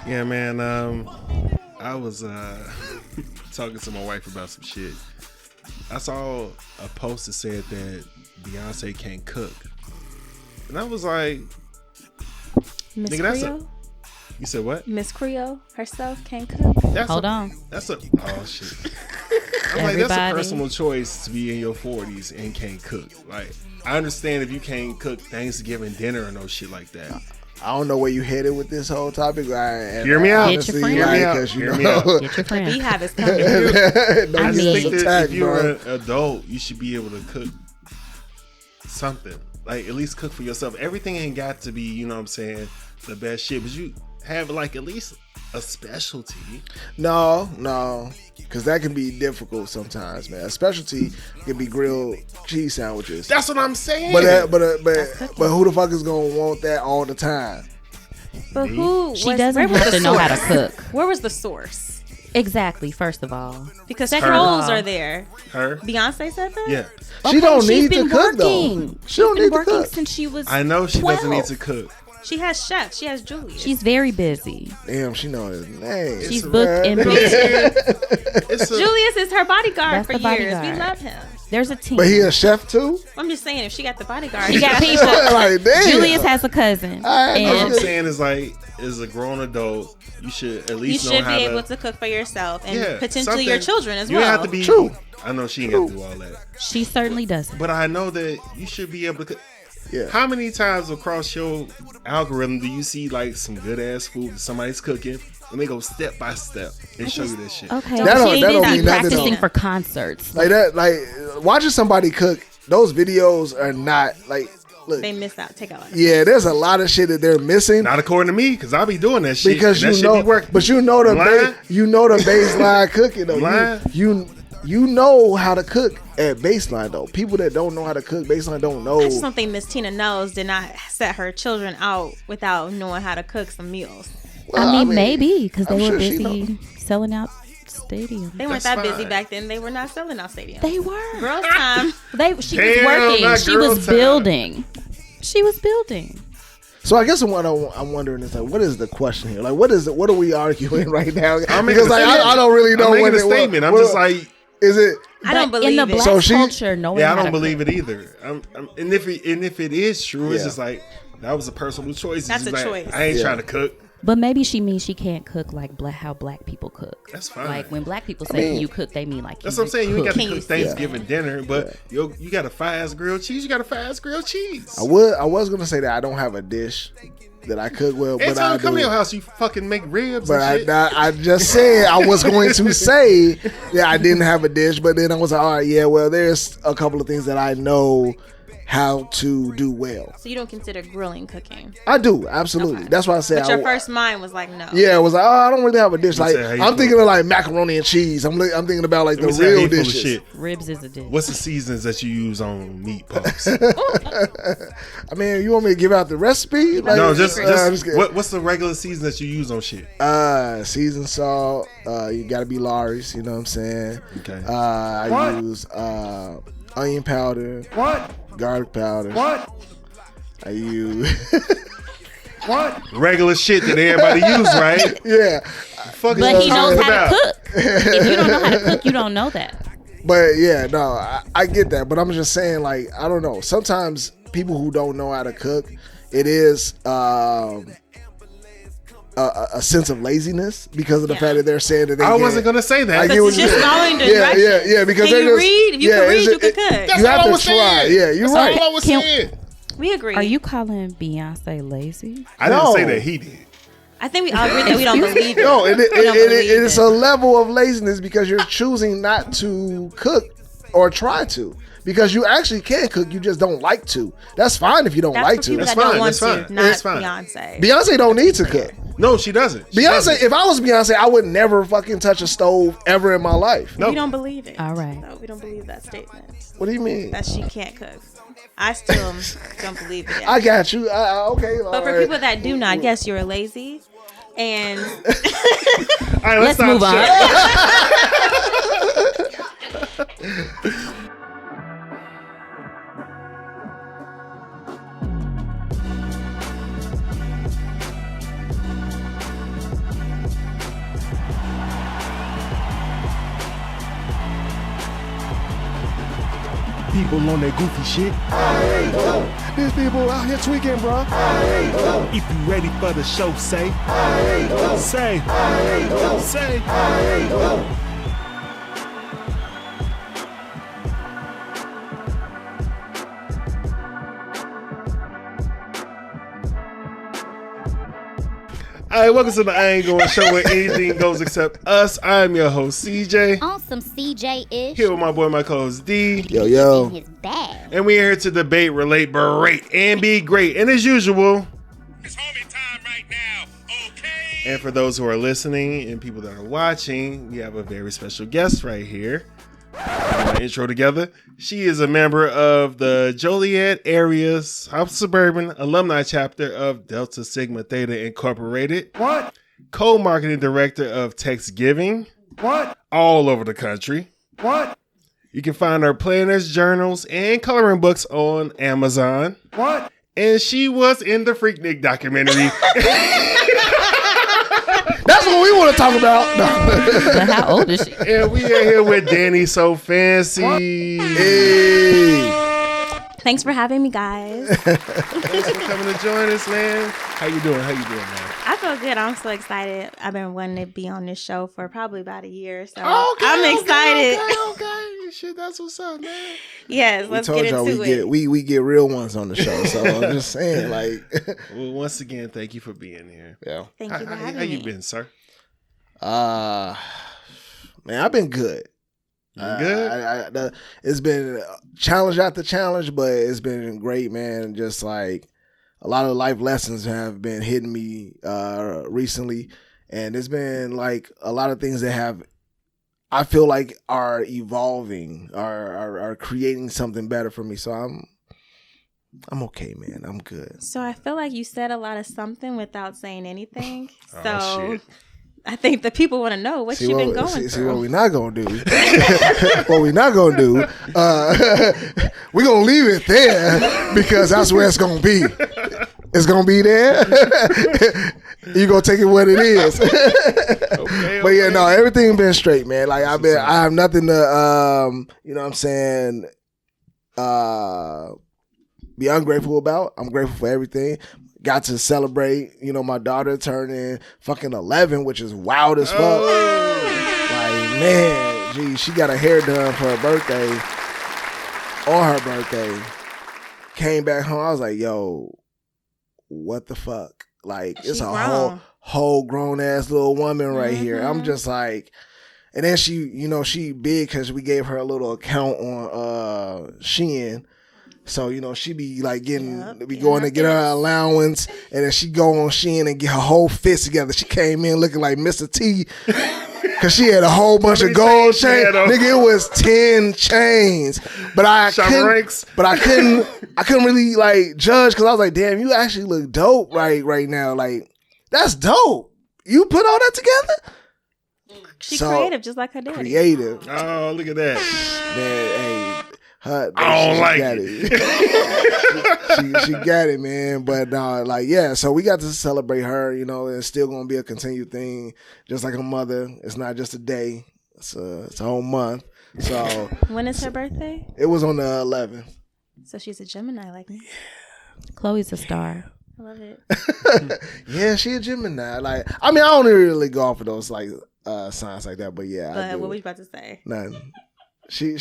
Yeah, man. I was talking to my wife about some shit. I saw a post that said that Beyonce can't cook, and I was like, Miss "Nigga, that's Creole? You said what? Miss Creole herself can't cook. Hold on. That's a oh shit. I'm like, that's a personal choice to be in your 40s and can't cook. Like, I understand if you can't cook Thanksgiving dinner or no shit like that. I don't know where you headed with this whole topic. Hear me out. Get your friend. Hear me out. Get your friend. The beehive is coming. I just think that attack, if you're bro. an adult, you should be able to cook something. Like, at least cook for yourself. Everything ain't got to be, you know what I'm saying, the best shit. But you have, like, at least a specialty. No. Because that can be difficult sometimes, man. A specialty can be grilled cheese sandwiches. That's what I'm saying. But who the fuck is gonna want that all the time? But who? She doesn't have to know how to cook. Where was the source? Exactly. First of all, because trolls are there. Her? Beyonce said that. Yeah. She don't need to cook working. though. She don't need to cook since she was. I know she 12. doesn't need to cook. She has chefs. She has Julius. She's very busy. Damn, she know his name. She's booked and busy. Julius is her bodyguard That's for the years. bodyguard. We love him. There's a team. But he a chef too? I'm just saying, if she got the bodyguard, She got people. Like, damn. Julius has a cousin. All what I'm And saying is, like, as a grown adult, you should at least you know should how be able to cook for yourself and Yeah, potentially your something. children as You well. have to be True. I know she ain't got to do all that, she certainly doesn't. but I know that you should be able to cook. Yeah. How many times across your algorithm do you see like some good ass food that somebody's cooking and they go step by step and show you this shit? Okay, That don't she's mean busy nothing practicing though. for concerts. Like that, like watching somebody cook, those videos are not like look. They miss out. Take out. Yeah, there's a lot of shit that they're missing. Not according to me, because I'll be doing that shit. Because and that you shit know, be working. but you know the Lying? the baseline cooking though. Lying? You know how to cook at baseline though. People that don't know how to cook baseline don't know. I just don't think Miss Tina Knowles did not set her children out without knowing how to cook some meals. Well, I mean, maybe because they I'm were sure she busy selling out stadiums. They weren't That's that busy fine. back then. They were not selling out stadiums. They were. Girls' time. She Damn, was working. not She girl was time. building. She was building. So I guess what I'm wondering is like, what is the question here? Like, what is it? What are we arguing right now? I'm Because making a like statement. I don't really know I'm what making a statement. I'm just like, is it? I don't But believe in the it. black So she- culture, knowing yeah, I how don't to believe cook. it either. And if it is true, it's Yeah. just like that was a personal choice. That's It's a like, choice. I ain't Yeah. trying to cook. But maybe she means she can't cook like how black people cook. That's fine. Like when black people say mean, you cook, they mean like That's you what I'm saying. You ain't got to Can you cook see Thanksgiving dinner, but you got a fire-ass grilled cheese. You got a fire-ass grilled cheese. I was gonna say that I don't have a dish that I cook well, Every but time I I come to your do. house, you fucking make ribs But and shit. I just said I was going to say that I didn't have a dish, but then I was like, all right, yeah, well, there's a couple of things that I know how to do well. So you don't consider grilling cooking? I do, absolutely. Okay. That's why I said. But your first mind was like, no. Yeah, it was like, oh, I don't really have a dish. Like, say how you I'm cook. thinking of like macaroni and cheese. I'm thinking about like Let me the say, I real ain't full of dishes. shit. ribs is a dish. What's the seasons that you use on meat puffs? I mean, you want me to give out the recipe? Like, No, just I'm just kidding. what's the regular season that you use on shit? Seasoned salt. You gotta be Lawry's. You know what I'm saying? Okay. I use onion powder. What? Garlic powder. What? I use. What? Regular shit that everybody use, right? Yeah, Fuck But is he you knows talking how about? to cook. If you don't know how to cook, you don't know that. but yeah, no, I get that. But I'm just saying, like, I don't know. Sometimes people who don't know how to cook, it is a sense of laziness because of the fact that they're saying that they. I can't- wasn't gonna say that. I get Because what it's you- just following Yeah, directions. yeah, because Can they're you just- read? If you yeah, can read, it's you just- can cook. That's You all have I to was try. saying. Yeah, you're That's right. all I was Can- saying. We agree. Are you calling Beyonce lazy? I didn't No. say that he did. I think we all agree that we don't believe it. No, We don't believe it's a level of laziness because you're choosing not to cook or try to. Because you actually can cook, you just don't like to. That's fine if you don't That's like for to. people That's that don't fine, want that's fine. to, not That's fine. Beyonce. Beyonce don't need to cook. No, she doesn't. She Beyonce, doesn't. if I was Beyonce, I would never fucking touch a stove ever in my life. No. We don't believe it. All right. No, we don't believe that statement. What do you mean? That she can't cook. I still don't believe it. I got you. Okay. But for people that do not, yes, you're lazy. And All right, Let's stop move shit. on. people on that goofy shit. These people out here tweaking, bro. If you ready for the show, say. Say. Say. All right, welcome to the I Ain't Going Show where anything goes except us. I'm your host, CJ. On some CJ-ish. Here with my boy, my co-host, D. Yo. In his bag. And we're here to debate, relate, berate, and be great. And as usual, It's homie time right now, okay? and for those who are listening and people that are watching, we have a very special guest right here. Intro together. She is a member of the Joliet area South Suburban alumni chapter of Delta Sigma Theta Incorporated. What? Co-marketing director of Textgiving. What? All over the country. What? You can find her planners, journals, and coloring books on Amazon. What? And she was in the Freaknik documentary. That's what we want to talk about. No. But how old is she? And we are here with Danny So Fancy. Hey. Thanks for having me, guys. Thanks for coming to join us, man. How you doing, man? I feel good. I'm so excited. I've been wanting to be on this show for probably about a year, so Okay, I'm excited. Okay. Shit, that's what's up, man. Yes, let's get into it. We get real ones on the show, so I'm just saying, like, Well, once again, thank you for being here. yeah. Thank you for having How me. you been, sir? Man, I've been good. You good? It's been challenge after challenge, but it's been great, man. Just like a lot of life lessons have been hitting me recently, and it's been like a lot of things that have, I feel like, are evolving, are creating something better for me. So I'm okay, man. I'm good. So I feel like you said a lot of something without saying anything. Oh, So shit. I think the people want to know what you've been going see through. what we're not gonna do. What we're not gonna do. We're gonna leave it there because that's where it's gonna be. It's gonna be there. You gonna take it what it is. Okay, But yeah, no, everything been straight, man. Like I have nothing to you know what I'm saying, be ungrateful about. I'm grateful for everything. Got to celebrate, you know, my daughter turning fucking 11, which is wild as fuck. Like, man, gee, she got her hair done for her birthday. On her birthday. Came back home. I was like, yo, what the fuck? Like, it's She a grown. whole grown ass little woman right here. I'm Mhm. just like, and then she, you know, she big because we gave her a little account on Shein. So, you know, she be like getting, Yep, be getting going her to get her fix. allowance, and then she go on Shein and get her whole fist together. She came in looking like Mr. T, cause she had a whole bunch of many gold chains she chains. had on? Nigga, it was 10 chains, but I Ranks. couldn't really like judge, cause I was like, damn, you actually look dope right now. Like, that's dope. You put all that together? She's So, creative, just like her daddy. Creative, Oh, look at that. man. Hey, her, I don't she like got it. she got it, man. But like, yeah, so we got to celebrate her, you know, and it's still gonna be a continued thing, just like her mother. It's not just a day, it's a whole month. So When is her birthday? it was on the 11th. So she's a Gemini like me. Chloe's a star. I love it. Yeah, she a Gemini. Like, I mean, I don't really go off of those like signs like that, but yeah, I But do. what were you about to say? Nothing. She's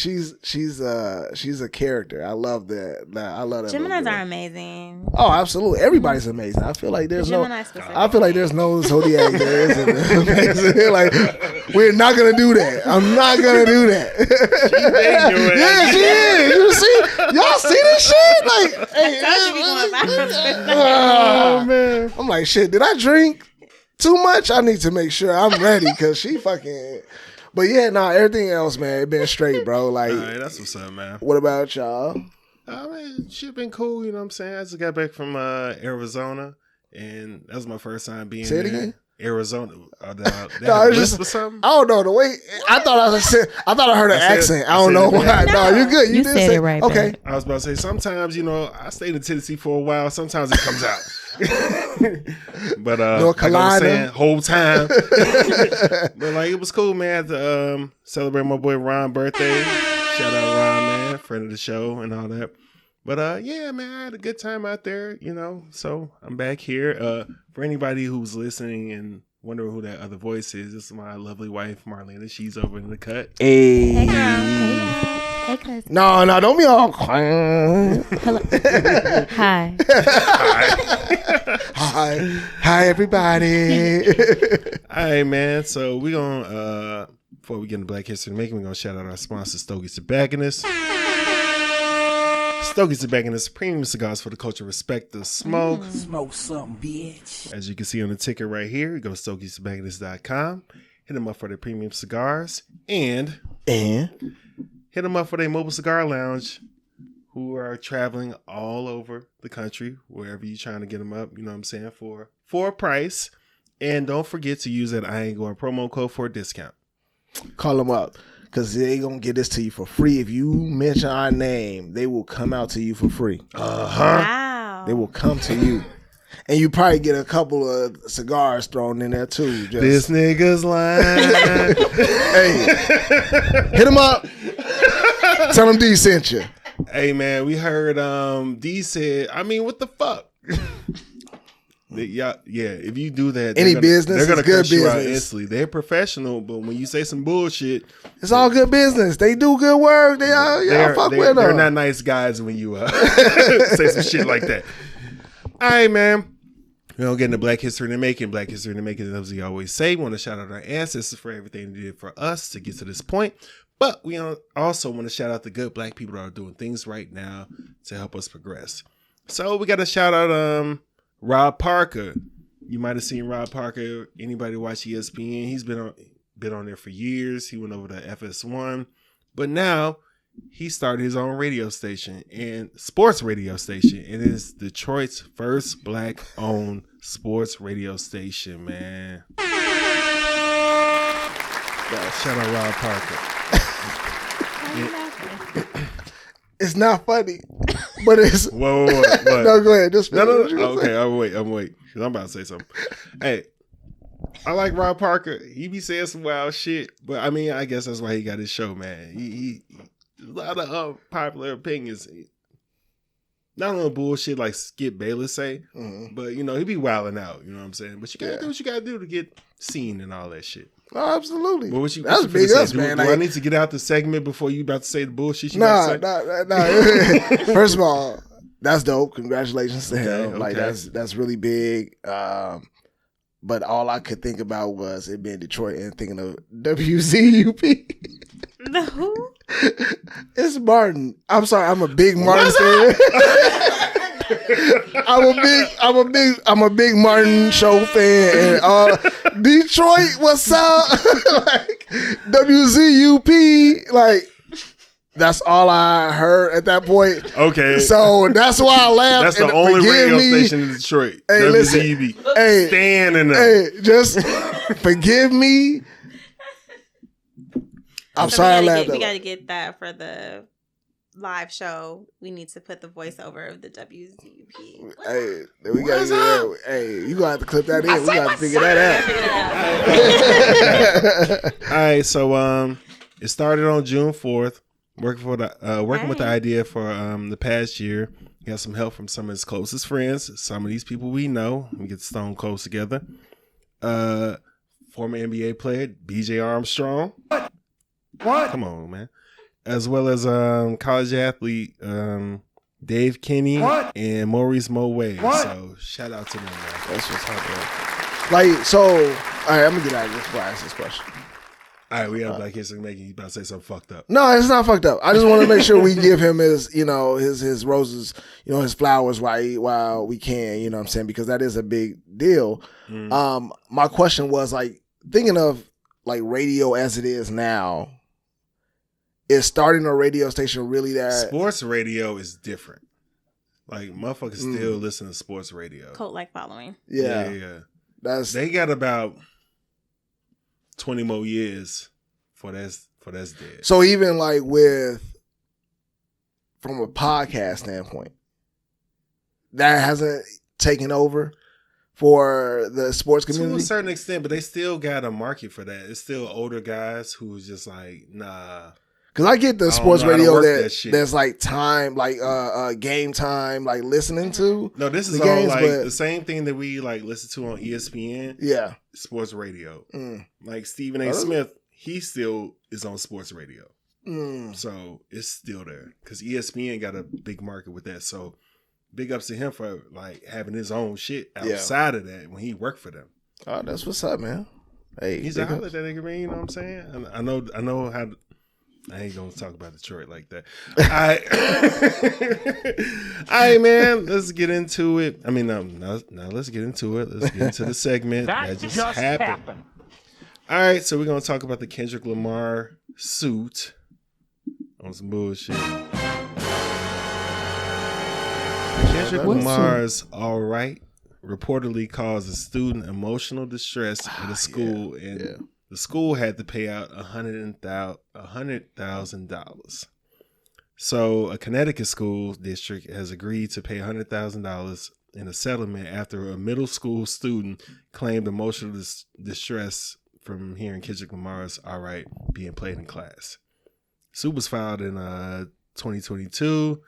a character. I love that. I love that. little Geminis girl. are amazing. Oh, absolutely. Everybody's amazing. I feel like there's Gemini specifically. I feel like there's no zodiac there isn't amazing. Like, we're not gonna do that. I'm not gonna do that. Yeah, she is. You see, y'all see this shit? Like, hey, told you we going violent. oh man, I'm like, shit. Did I drink too much? I need to make sure I'm ready because she fucking. But yeah, nah, everything else, man, it been straight, bro. Like, All right, that's what's up, man. what about y'all? I mean, shit been cool, you know what I'm saying? I just got back from Arizona, and that was my first time being Say it there. again? Arizona. No, it's just or something? I don't know the way. I thought I heard an I said- accent. I I don't said know it why. back. No, you good. You did said say it right Okay. back. I was about to say, sometimes, you know, I stayed in Tennessee for a while. Sometimes it comes out. But North like I was Carolina. saying, whole time. But like, it was cool, man. I had to celebrate my boy Ron's birthday. Shout out Ron, man. man, friend of the show and all that. But yeah, man, I had a good time out there, so I'm back here. For anybody who's listening and wondering who that other voice is, this is my lovely wife, Marlena. She's over in the cut. Hey. Hey, girl. Hey, cuz. No, don't be all quiet. Hello. Hi. Hi, everybody. All right, man. So we're going to, before we get into Black History Making, we're going to shout out our sponsor, Stogie Tobacconist. Stogie Tobacconist, premium cigars for the culture. Respect the smoke. Smoke something, bitch. As you can see on the ticker right here, go to StogieTobacconist.com. Hit them up for their premium cigars. And hit them up for their mobile cigar lounge, who are traveling all over the country, wherever you're trying to get them up, you know what I'm saying, for a price. And don't forget to use that I Ain't Going promo code for a discount. Call them up, because they going to get this to you for free. If you mention our name, they will come out to you for free. Wow. They will come to you. And you probably get a couple of cigars thrown in there too. This nigga's lying. Hey, hit them up. Tell them D sent you. Hey, man, we heard D said, I mean, what the fuck? Yeah, if you do that, Any business, they're gonna it's good cut you out business. instantly. They're professional, but when you say some bullshit, It's all good business. They do good work. Y'all fuck with them. they're not nice guys when you say some shit like that. All right, man. We're going to get into Black History in the Making. Black History in the Making, as we always say, we want to shout out our ancestors for everything they did for us to get to this point. But we also want to shout out the good Black people that are doing things right now to help us progress. So we got to shout out Rob Parker. You might have seen Rob Parker. Anybody watch ESPN? He's been on there for years. He went over to FS1. But now he started his own radio station and sports radio station. It is Detroit's first Black-owned sports radio station, man. Shout out Rob Parker. It's not funny, but it's. Whoa. What? No, go ahead. Just No. say. Okay, I'm wait. Cause I'm about to say something. Hey, I like Rob Parker. He be saying some wild shit, but I mean, I guess that's why he got his show, man. He a lot of popular opinions. Not on bullshit like Skip Bayless say, but he be wilding out. You know what I'm saying? But you gotta do what you gotta do to get seen and all that shit. Oh, absolutely. But That's big us, do, man. Do I need to get out the segment before you about to say the bullshit? Nah. First of all, that's dope. Congratulations to him. Okay. Like that's really big. But all I could think about was it being Detroit and thinking of WZUP. No. It's Martin. I'm sorry. I'm a big Martin fan. I'm a big Martin show fan. And Detroit, what's up? Like WZUP, like that's all I heard at that point. Okay. So that's why I laughed. That's the only radio station in Detroit. Hey, WZUB. Hey, Standing up. Hey, just forgive me. I'm sorry I laughed. We got to get that for the live show. We need to put the voiceover of the WZUP. Hey, we got to. Hey, you gonna have to clip that in. We got to figure that out. All right, so it started on June 4th. Working with the idea for the past year. He got some help from some of his closest friends. Some of these people we know. We get stone close together. Former NBA player BJ Armstrong. What? Come on, man. As well as college athlete Dave Kinney and Maurice Moway. So shout out to them, man. That's what's happening. Like, so, all right, I'm gonna get out of this before I ask this question. All right, we got Black History Making. You about to say something fucked up? No, it's not fucked up. I just want to make sure we give him his, his roses, his flowers while we can. You know what I'm saying? Because that is a big deal. My question was like thinking of like radio as it is now. Is starting a radio station really that sports radio is different? Like motherfuckers still listen to sports radio. Cult like following. Yeah. They got about 20 more years for that's dead. So even like from a podcast standpoint, that hasn't taken over for the sports community to a certain extent, but they still got a market for that. It's still older guys who's just like, nah. Cause I get the I don't sports know how to radio work that that shit. that's like time, like game time, like listening to. No, this is the all games, like but- the same thing that we like listen to on ESPN, Yeah. sports radio. Mm. Like Stephen A. Oh, Smith, he still is on sports radio. Mm. So it's still there because ESPN got a big market with that. So big ups to him for like having his own shit outside of that when he worked for them. Oh, that's what's up, man. Hey, He's big out ups. that nigga, man. You know what I'm saying? And I know how. I ain't gonna talk about Detroit like that. All right, man. Let's get into it. I mean, now let's get into it. Let's get into the segment that just happened. All right, so we're gonna talk about the Kendrick Lamar suit on some bullshit. Kendrick Lamar's "All Right" reportedly caused a student emotional distress at a school, and the school had to pay out $100,000. So a Connecticut school district has agreed to pay $100,000 in a settlement after a middle school student claimed emotional distress from hearing Kendrick Lamar's "All Right" being played in class. Suit was filed in 2022,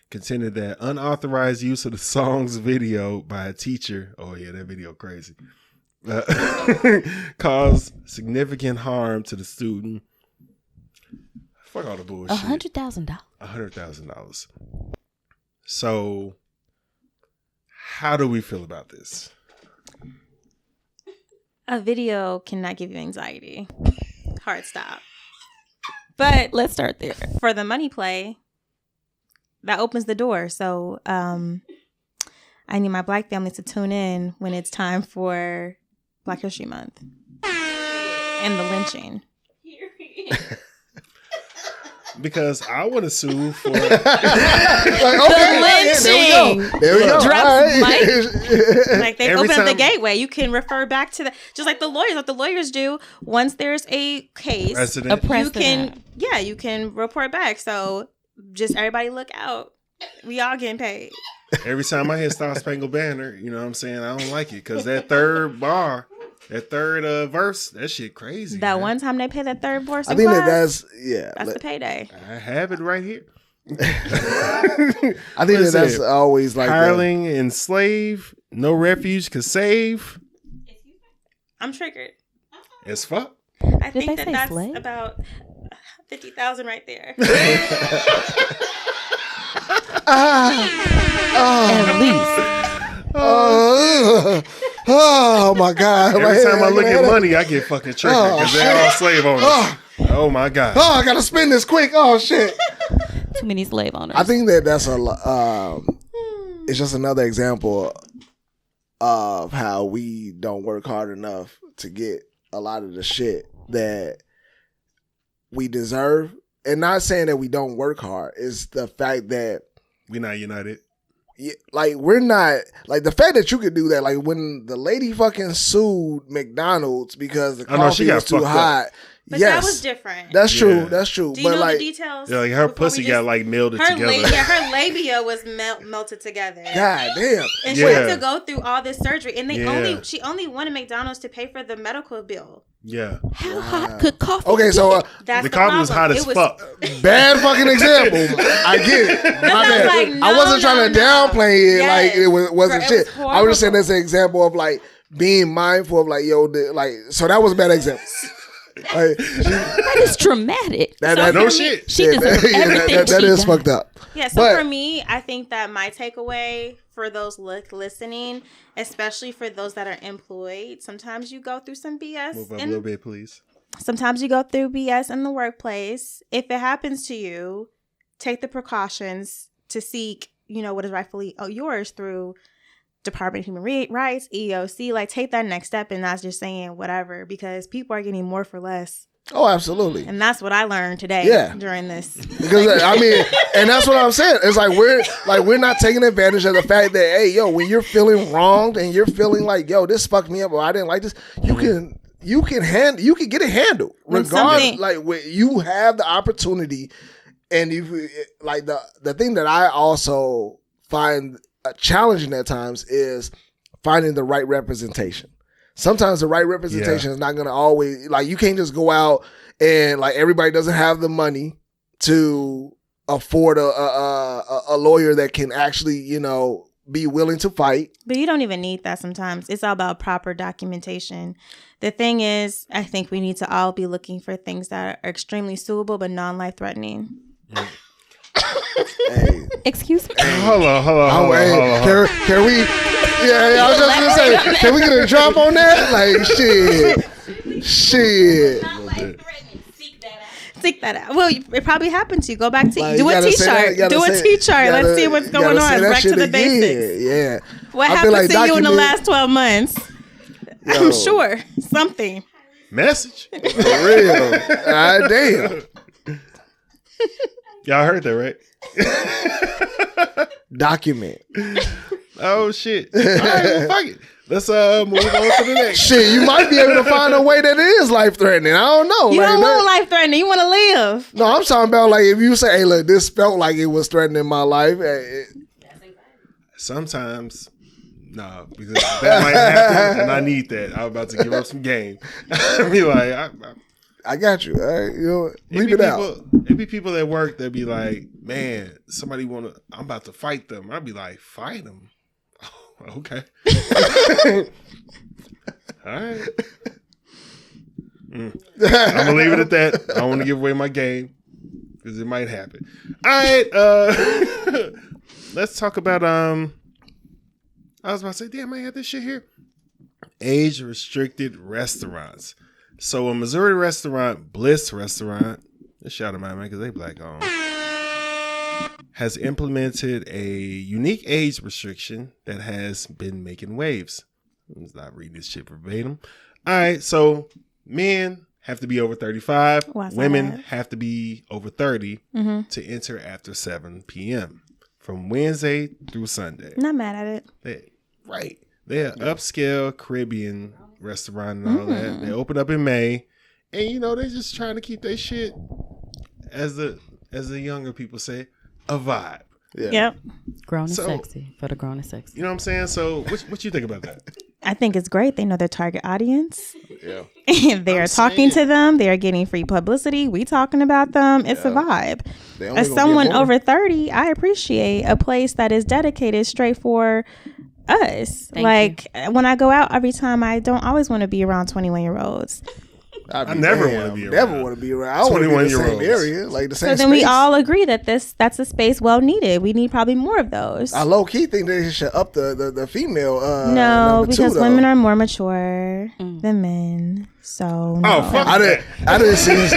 contended that unauthorized use of the song's video by a teacher, oh yeah, that video crazy, caused significant harm to the student. Fuck all the bullshit. $100,000. $100,000. So, how do we feel about this? A video cannot give you anxiety. Hard stop. But Let's start there. for the money play, that opens the door. So I need my Black family to tune in when it's time for Black History Month and the lynching. Because I want to sue for Like, okay, lynching. There we go. Drops All right. Like they Every open up the time- gateway. You can refer back to that, just like the lawyers. What the lawyers do once there's a case, precedent. you can report back. So just everybody look out. We all getting paid. Every time I hear Star Spangled Banner, you know what I'm saying? I don't like it because that third bar, that third verse, that shit crazy. That man. one time they pay that third verse. I in think class, that's the payday. I have it right here. I think that's always like hireling and slave, no refuge could save. I'm triggered. As fuck. I Did think they say that's slave? about 50,000 right there. At least. Oh my God! Every time I look at money, I get fucking triggered because they're all slave owners. Oh my God. Oh, I gotta spend this quick. Oh shit! Too many slave owners. I think that's it's just another example of how we don't work hard enough to get a lot of the shit that we deserve. And not saying that we don't work hard, it's the fact that We're not united. like we're not like the fact that you could do that. Like when the lady fucking sued McDonald's because the coffee was too hot. But yes, that was different. That's true. Yeah. That's true. Do you but know like, the details? Yeah, like her before we pussy just- got like melded together. Her labia was melted together. God damn. And she had to go through all this surgery, and she only wanted McDonald's to pay for the medical bill. Yeah. How hot could coffee Okay, so That's The coffee was hot problem. as It was- fuck. bad fucking example. I get it. My bad. like, I wasn't trying to downplay it. Yes. Like it wasn't It shit. was I was just saying horrible. that's an example of like being mindful of like so that was a bad example. Like, That is traumatic. No shit. She deserves everything that she is got. fucked up. Yeah, so But- for me, I think that my takeaway for those listening, especially for those that are employed, sometimes you go through some BS. Move up a little bit, please. Sometimes you go through BS in the workplace. If it happens to you, take the precautions to seek, what is rightfully yours through Department of Human Rights, EEOC. Like, take that next step and not just saying whatever, because people are getting more for less. Oh, absolutely. And that's what I learned today during this. Because I mean, and that's what I'm saying. It's like we're not taking advantage of the fact that, hey, yo, when you're feeling wronged and you're feeling like, yo, this fucked me up or I didn't like this, you can get it handled. Regardless, like when you have the opportunity, and you like the thing that I also find challenging at times is finding the right representation. Sometimes the right representation is not going to always, like, you can't just go out and like everybody doesn't have the money to afford a lawyer that can actually, be willing to fight. But you don't even need that sometimes. It's all about proper documentation. The thing is, I think we need to all be looking for things that are extremely suitable but non-life threatening. Hey. Excuse me. Hold on. Can we? Yeah, I was just gonna say, can we get a drop on that? Like, shit. Seek that out. Well, it probably happened to you. Go back to Like, do a T-shirt. Do a T-shirt. Let's see what's going on. Back to the basics. Yeah. What happened to you in the last 12 months? I'm sure something. Message. For real. Damn. Y'all heard that, right? Document. Oh shit! All right, well, fuck it. Let's move on to the next. Shit, you might be able to find a way that it is life threatening. I don't know. You don't want life threatening. You want to live. No, I'm talking about like if you say, "Hey, look, this felt like it was threatening my life." Sometimes, no, because that might happen, and I need that. I'm about to give up some game. Be like, I got you. All right, leave it out. It be people at work that be like, man, somebody I'm about to fight them. I'd be like, fight them. Oh, okay. All right. I'm gonna leave it at that. I don't want to give away my game because it might happen. All right. Let's talk about I was about to say, damn, I had this shit here. Age restricted restaurants. So a Missouri restaurant, Bliss Restaurant, shout out because they black owned, has implemented a unique age restriction that has been making waves. I'm not reading this shit verbatim. All right, so men have to be over 35. Women have to be over 30 to enter after 7 p.m. from Wednesday through Sunday. Not mad at it. They're an upscale Caribbean restaurant and all that. They opened up in May, and they're just trying to keep their shit, as the younger people say, a vibe. Yeah. Yep. Grown and sexy for the grown and sexy. You know what I'm saying? So what you think about that? I think it's great. They know their target audience. Yeah. They are talking to them. They are getting free publicity. We talking about them. It's a vibe. As someone over 30, I appreciate a place that is dedicated straight for us. Thank you. When I go out every time, I don't always want to be around 21-year-olds. I never want to be around. Never want to be around. I want to be in the same area, like the same space. So then we all agree that that's a space well needed. We need probably more of those. I low key think they should up the female. No, because women are more mature than men. So no. Oh fuck! I didn't see this.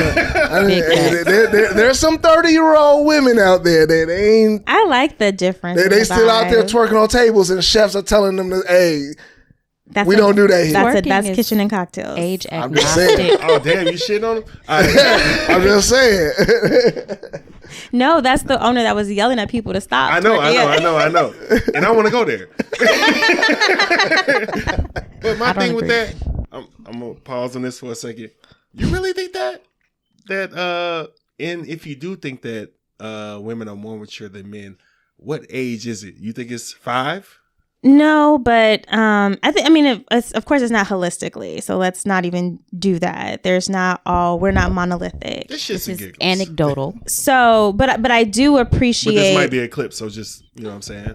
There's some 30-year-old women out there that ain't. I like the difference. They still out there twerking on tables, and chefs are telling them that, hey. We don't do that here. That's kitchen and cocktails. Age I'm just saying. Oh damn, you shitting on them? I'm just saying. No, that's the owner that was yelling at people to stop. I know. And I want to go there. But my thing with that, I'm gonna pause on this for a second. You really think that and if you do think that women are more mature than men, what age is it? You think it's 5? No, but of course it's not holistically. So let's not even do that. We're not monolithic. This shit's anecdotal. So, but I do appreciate. But this might be a clip, so just you know what I'm saying.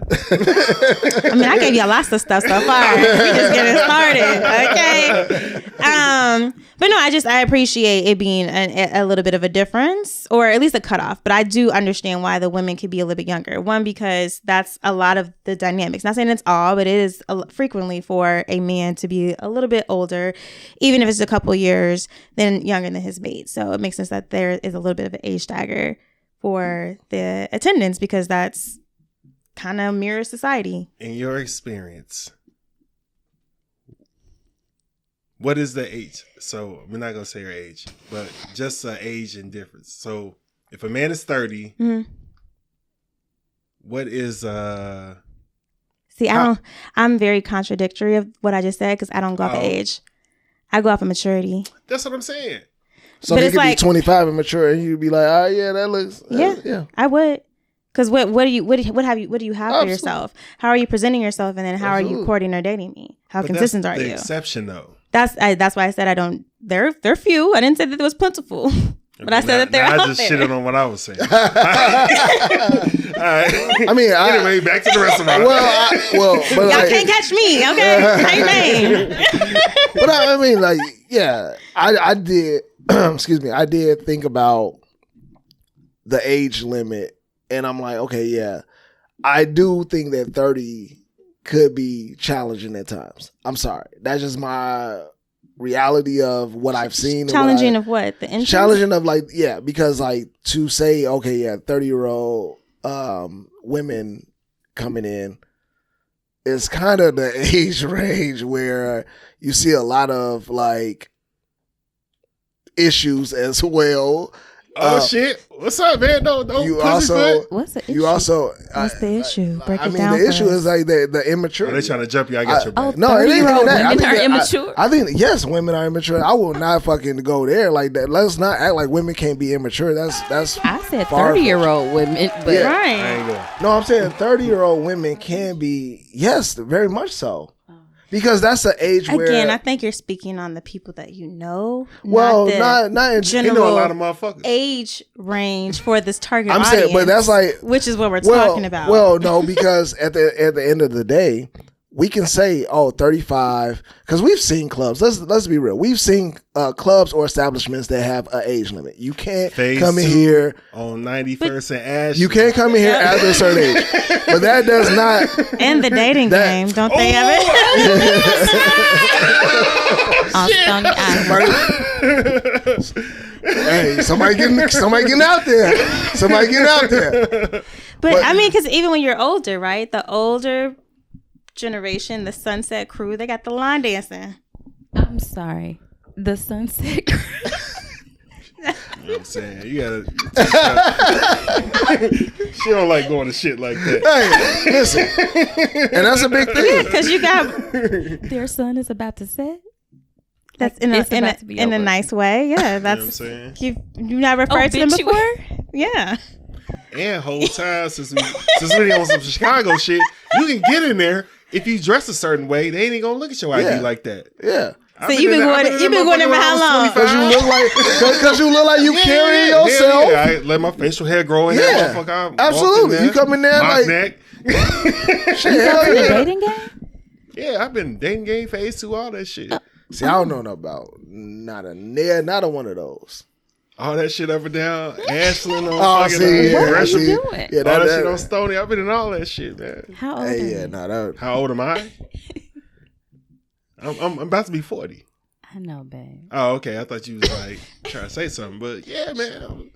I gave you lots of stuff so far. We just getting started, okay? But no, I appreciate it being a little bit of a difference, or at least a cutoff. But I do understand why the women could be a little bit younger. One, because that's a lot of the dynamics. Not saying it's all, but it is frequently for a man to be a little bit older, even if it's a couple years, younger than his mate. So it makes sense that there is a little bit of an age stagger for the attendance, because that's kind of mirrors society. In your experience, what is the age? So we're not gonna say your age, but just age and difference. So if a man is 30, what is See, I'm very contradictory of what I just said, because I don't go off of age. I go off of maturity. That's what I'm saying. So he could be 25 and mature, and you'd be like, "Oh yeah, that looks." Yeah. I would. Because what do you have for yourself? How are you presenting yourself, and then how are you courting or dating me? How consistent are you? The exception, though. That's why I said I don't. They're few. I didn't say that it was plentiful. But I said that they're I out just there. shitted on what I was saying. All right. I mean, Anyway, back to the restaurant. but Y'all like, can't catch me, okay? Amen. but I mean, like, yeah, I did. Excuse me, I did think about the age limit, and I'm like, okay, yeah, I do think that 30 could be challenging at times. I'm sorry, that's just my reality of what I've seen. Challenging of what? The entrance? Challenging of like, yeah, because like to say, okay, yeah, 30-year-old women coming in is kind of the age range where you see a lot of like issues as well. Shit. What's up, man? Don't You pussyfoot. also, What's the issue? you also, What's the issue? Break I it mean, down the for issue us. is like the immaturity. They trying to jump you. I got your back. No, it ain't even 30-year-old that. I women think are that- immature. I think yes, women are immature. I will not fucking go there like that. Let's not act like women can't be immature. That's I said far 30-year-old women, but Yeah. I Right. ain't going. no. I'm saying 30-year-old women can be yes, very much so, because that's the age where Again, I think you're speaking on the people that you know. well, not the not in general You know a lot of motherfuckers. age range for this target I'm audience. saying, but that's like which is what we're talking about. Well, no, because at the end of the day, we can say, 35, because we've seen clubs. Let's be real. We've seen clubs or establishments that have an age limit. You can't Phase come in 2 here. on 91st and Ash. You can't come in here after a certain age. But that does not. and the dating that- game, don't they have it? on Stony Island. Hey, somebody getting out there. Somebody getting out there. But I mean, because even when you're older, right? The older generation, the Sunset Crew, they got the line dancing. I'm sorry. The Sunset Crew. You know what I'm saying? You gotta. She don't like going to shit like that. Hey, listen, and that's a big thing. Because you got Their sun is about to set. that's in It's about to be a over. nice way. Yeah, You know what I'm that's saying? you not referred to them Obituary. before. Yeah. And whole time since we on some Chicago shit, you can get in there if you dress a certain way. They ain't even gonna look at your ID Yeah. like that. Yeah. I've So been you've in been there- I've going in you've been going there for how long? Because you look like you carrying yourself. Yeah, I let my facial hair grow in Yeah. that motherfucker. I walk Absolutely. in You come in there mock like- neck. Shit, hell The yeah. dating game? Yeah, I've been dating game phase 2, all that shit. See, I don't know nothing about not a one of those. All that shit up and down. Ashland on Oh, fucking see, yeah, What are Gresham. you see. doing? Yeah, All that that shit on Stony. I've been in all that shit, man. How old are Hey, yeah, you? no, that. How old am I? I'm about to be 40. I know, babe. Oh, okay. I thought you was like trying to say something, but yeah, man.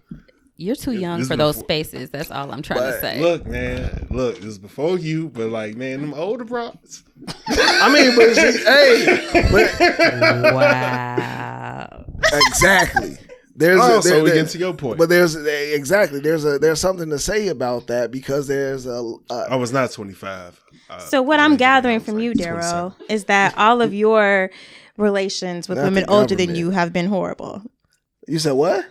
You're too young This for is those before- spaces. That's all I'm trying to But say. Look, man. Look, this is before you, but like, man, them older broads. I mean, but see, hey, but Wow. exactly. There's Oh, a, so there- we there- get to your point. But there's exactly there's something to say about that because there's a I was not 25. So what I'm gathering from you, Darryl, is that all of your relations with Not women the older than government. you have been horrible. You said what?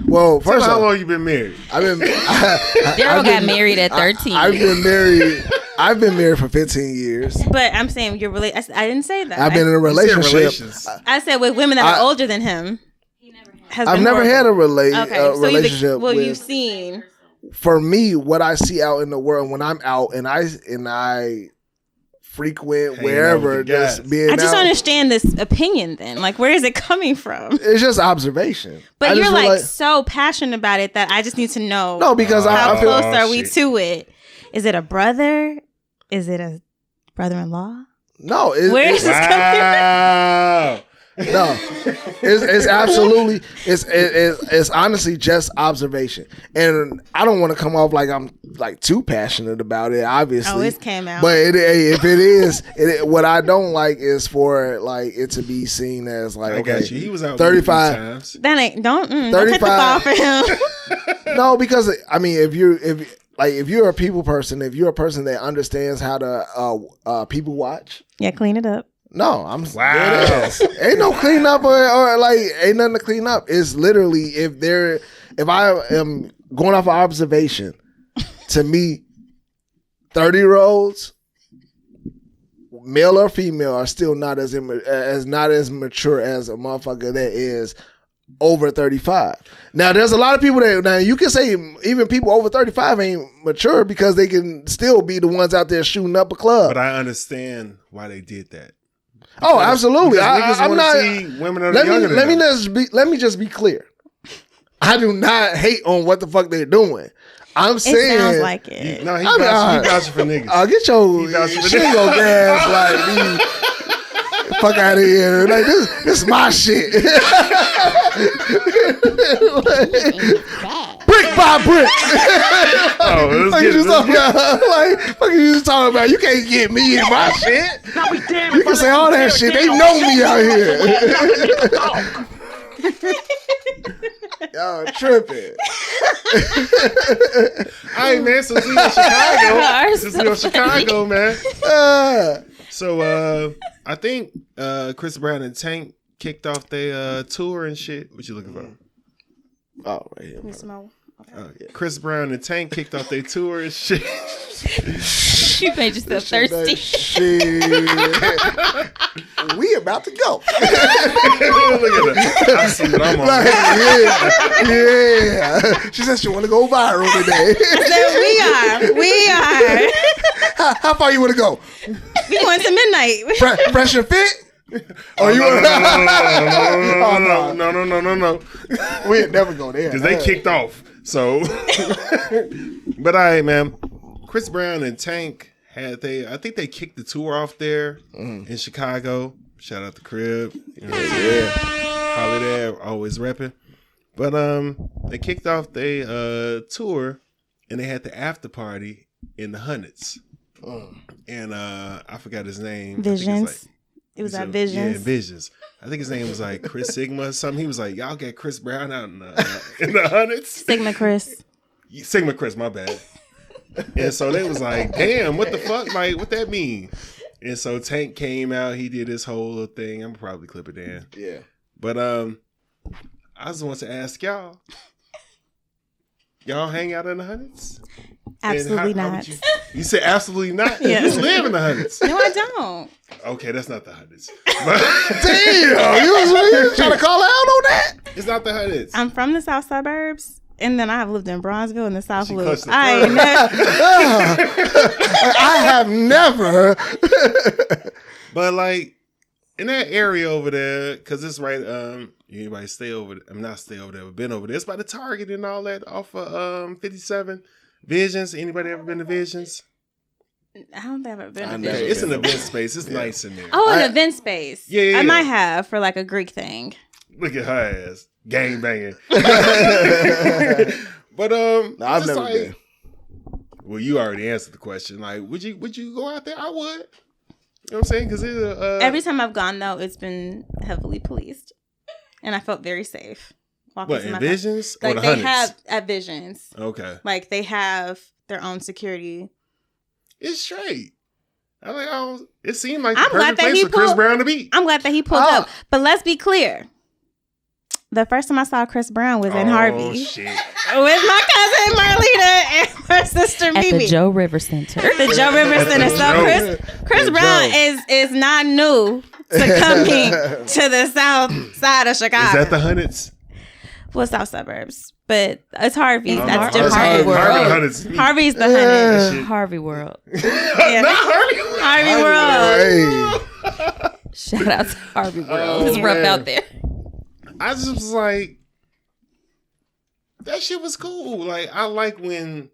Well, Tell first me how off, long you been married? I've been Daryl got married at 13. I've been married. I've been married for 15 years. But I'm saying your I didn't say that. I've been in a You said relationship. relations. I said with women that are older than him. I've never had a Okay, so relationship. you've with, seen. for me, what I see out in the world when I'm out and I frequent Hanging out wherever, with the just guys. being I just out, don't understand this opinion. Then, like, where is it coming from? It's just observation. But I you're just feel like so passionate about it that I just need to know. no, because how I feel close are we shit. to it? Is it a brother? Is it a brother-in-law? no. Where is this coming Wow. No, it's absolutely it's honestly just observation, and I don't want to come off like I'm like too passionate about it. Obviously, Oh, it came out. But if it is, what I don't like is for like it to be seen as like I okay, got you. He was out 35. times. That ain't don't take the fall 35. for him. No, because I mean, if you're a people person, if you're a person that understands how to people watch. Yeah, clean it up. No, I'm Wow. dead ass. Ain't no clean up or like ain't nothing to clean up. It's literally if I am going off of observation, to me, 30-year-olds, male or female, are still not as mature as a motherfucker that is over 35. Now, there's a lot of people that, now you can say even people over 35 ain't mature because they can still be the ones out there shooting up a club. But I understand why they did that. Oh, absolutely. Niggas I'm wanna not. see women that are younger than them. Let me just be clear. I do not hate on what the fuck they're doing. I'm saying. It sounds like it. No, he vouching for niggas. I'll get your shit go gas like me. Fuck out of here. Like this is my shit. Brick by brick. Fuck you talking about? You can't get me in my shit. You can say all that shit. They know me out here. Y'all tripping. All right, man. So see you in Chicago, man. So I think Chris Brown and Tank kicked off their tour and shit. What you looking for? Oh, right here. Okay. Chris Brown and Tank kicked off their tour and shit. You made yourself thirsty. Shit. We about to go. Look at that. I see what I'm on. Like, yeah. She said she want to go viral today. I said we are. How far you want to go? We going to midnight. Fresh and fit? No. We'd never go there. Because they kicked off. So, but all right, man. Chris Brown and Tank I think they kicked the tour off there in Chicago. Shout out to Crib. You know what I'm saying? Holiday, always repping. But they kicked off their tour and they had the after party in the Hundreds. And I forgot his name. Visions. It was at Visions. Yeah, Visions. I think his name was like Chris Sigma or something. He was like, y'all get Chris Brown out in the Hundreds. Sigma Chris. Sigma Chris, my bad. And so they was like, damn, what the fuck? Like, what that mean? And so Tank came out. He did his whole little thing. I'm probably clip it in. Yeah. But I just want to ask y'all. Y'all hang out in the Hundreds? Absolutely not. You said absolutely not? Yes. You live in the Hundreds. No, I don't. Okay, that's not the Hundreds. Damn, you was trying to call out on that? It's not the Hundreds. I'm from the South Suburbs. And then I have lived in Bronzeville in the South Loop. I have never. But like in that area over there, because it's right. Anybody stay over there? I'm not stay over there, but been over there. It's by the Target and all that off of 57 Visions. Anybody ever been to Visions? I don't think I've ever been to Visions. It's an event space. It's nice in there. Oh, an event space. Yeah. I might have for like a Greek thing. Look at her ass. Gang banging. But I've never been. Well, you already answered the question. Like, would you go out there? I would. You know what I'm saying? Because every time I've gone though, it's been heavily policed, and I felt very safe. What in Visions? Like or the they Hundreds? have at Visions. Okay. Like they have their own security. It's straight. I'm like, oh, it seemed like I'm the glad perfect that place he for Chris Brown to be. I'm glad that he pulled up. But let's be clear. The first time I saw Chris Brown was in Harvey. Shit. With my cousin Marlena and her sister Mimi. At the Joe River Center. The Joe River Center. So Chris Brown is not new to coming to the south side of Chicago. Is that the Hundreds? Well, South Suburbs. But it's Harvey. That's Harvey different. World. Harvey's the Hundreds. Harvey World. Yeah. Not Harvey World. Hey. Shout out to Harvey World. It's rough out there. I just was like, that shit was cool. Like, I like when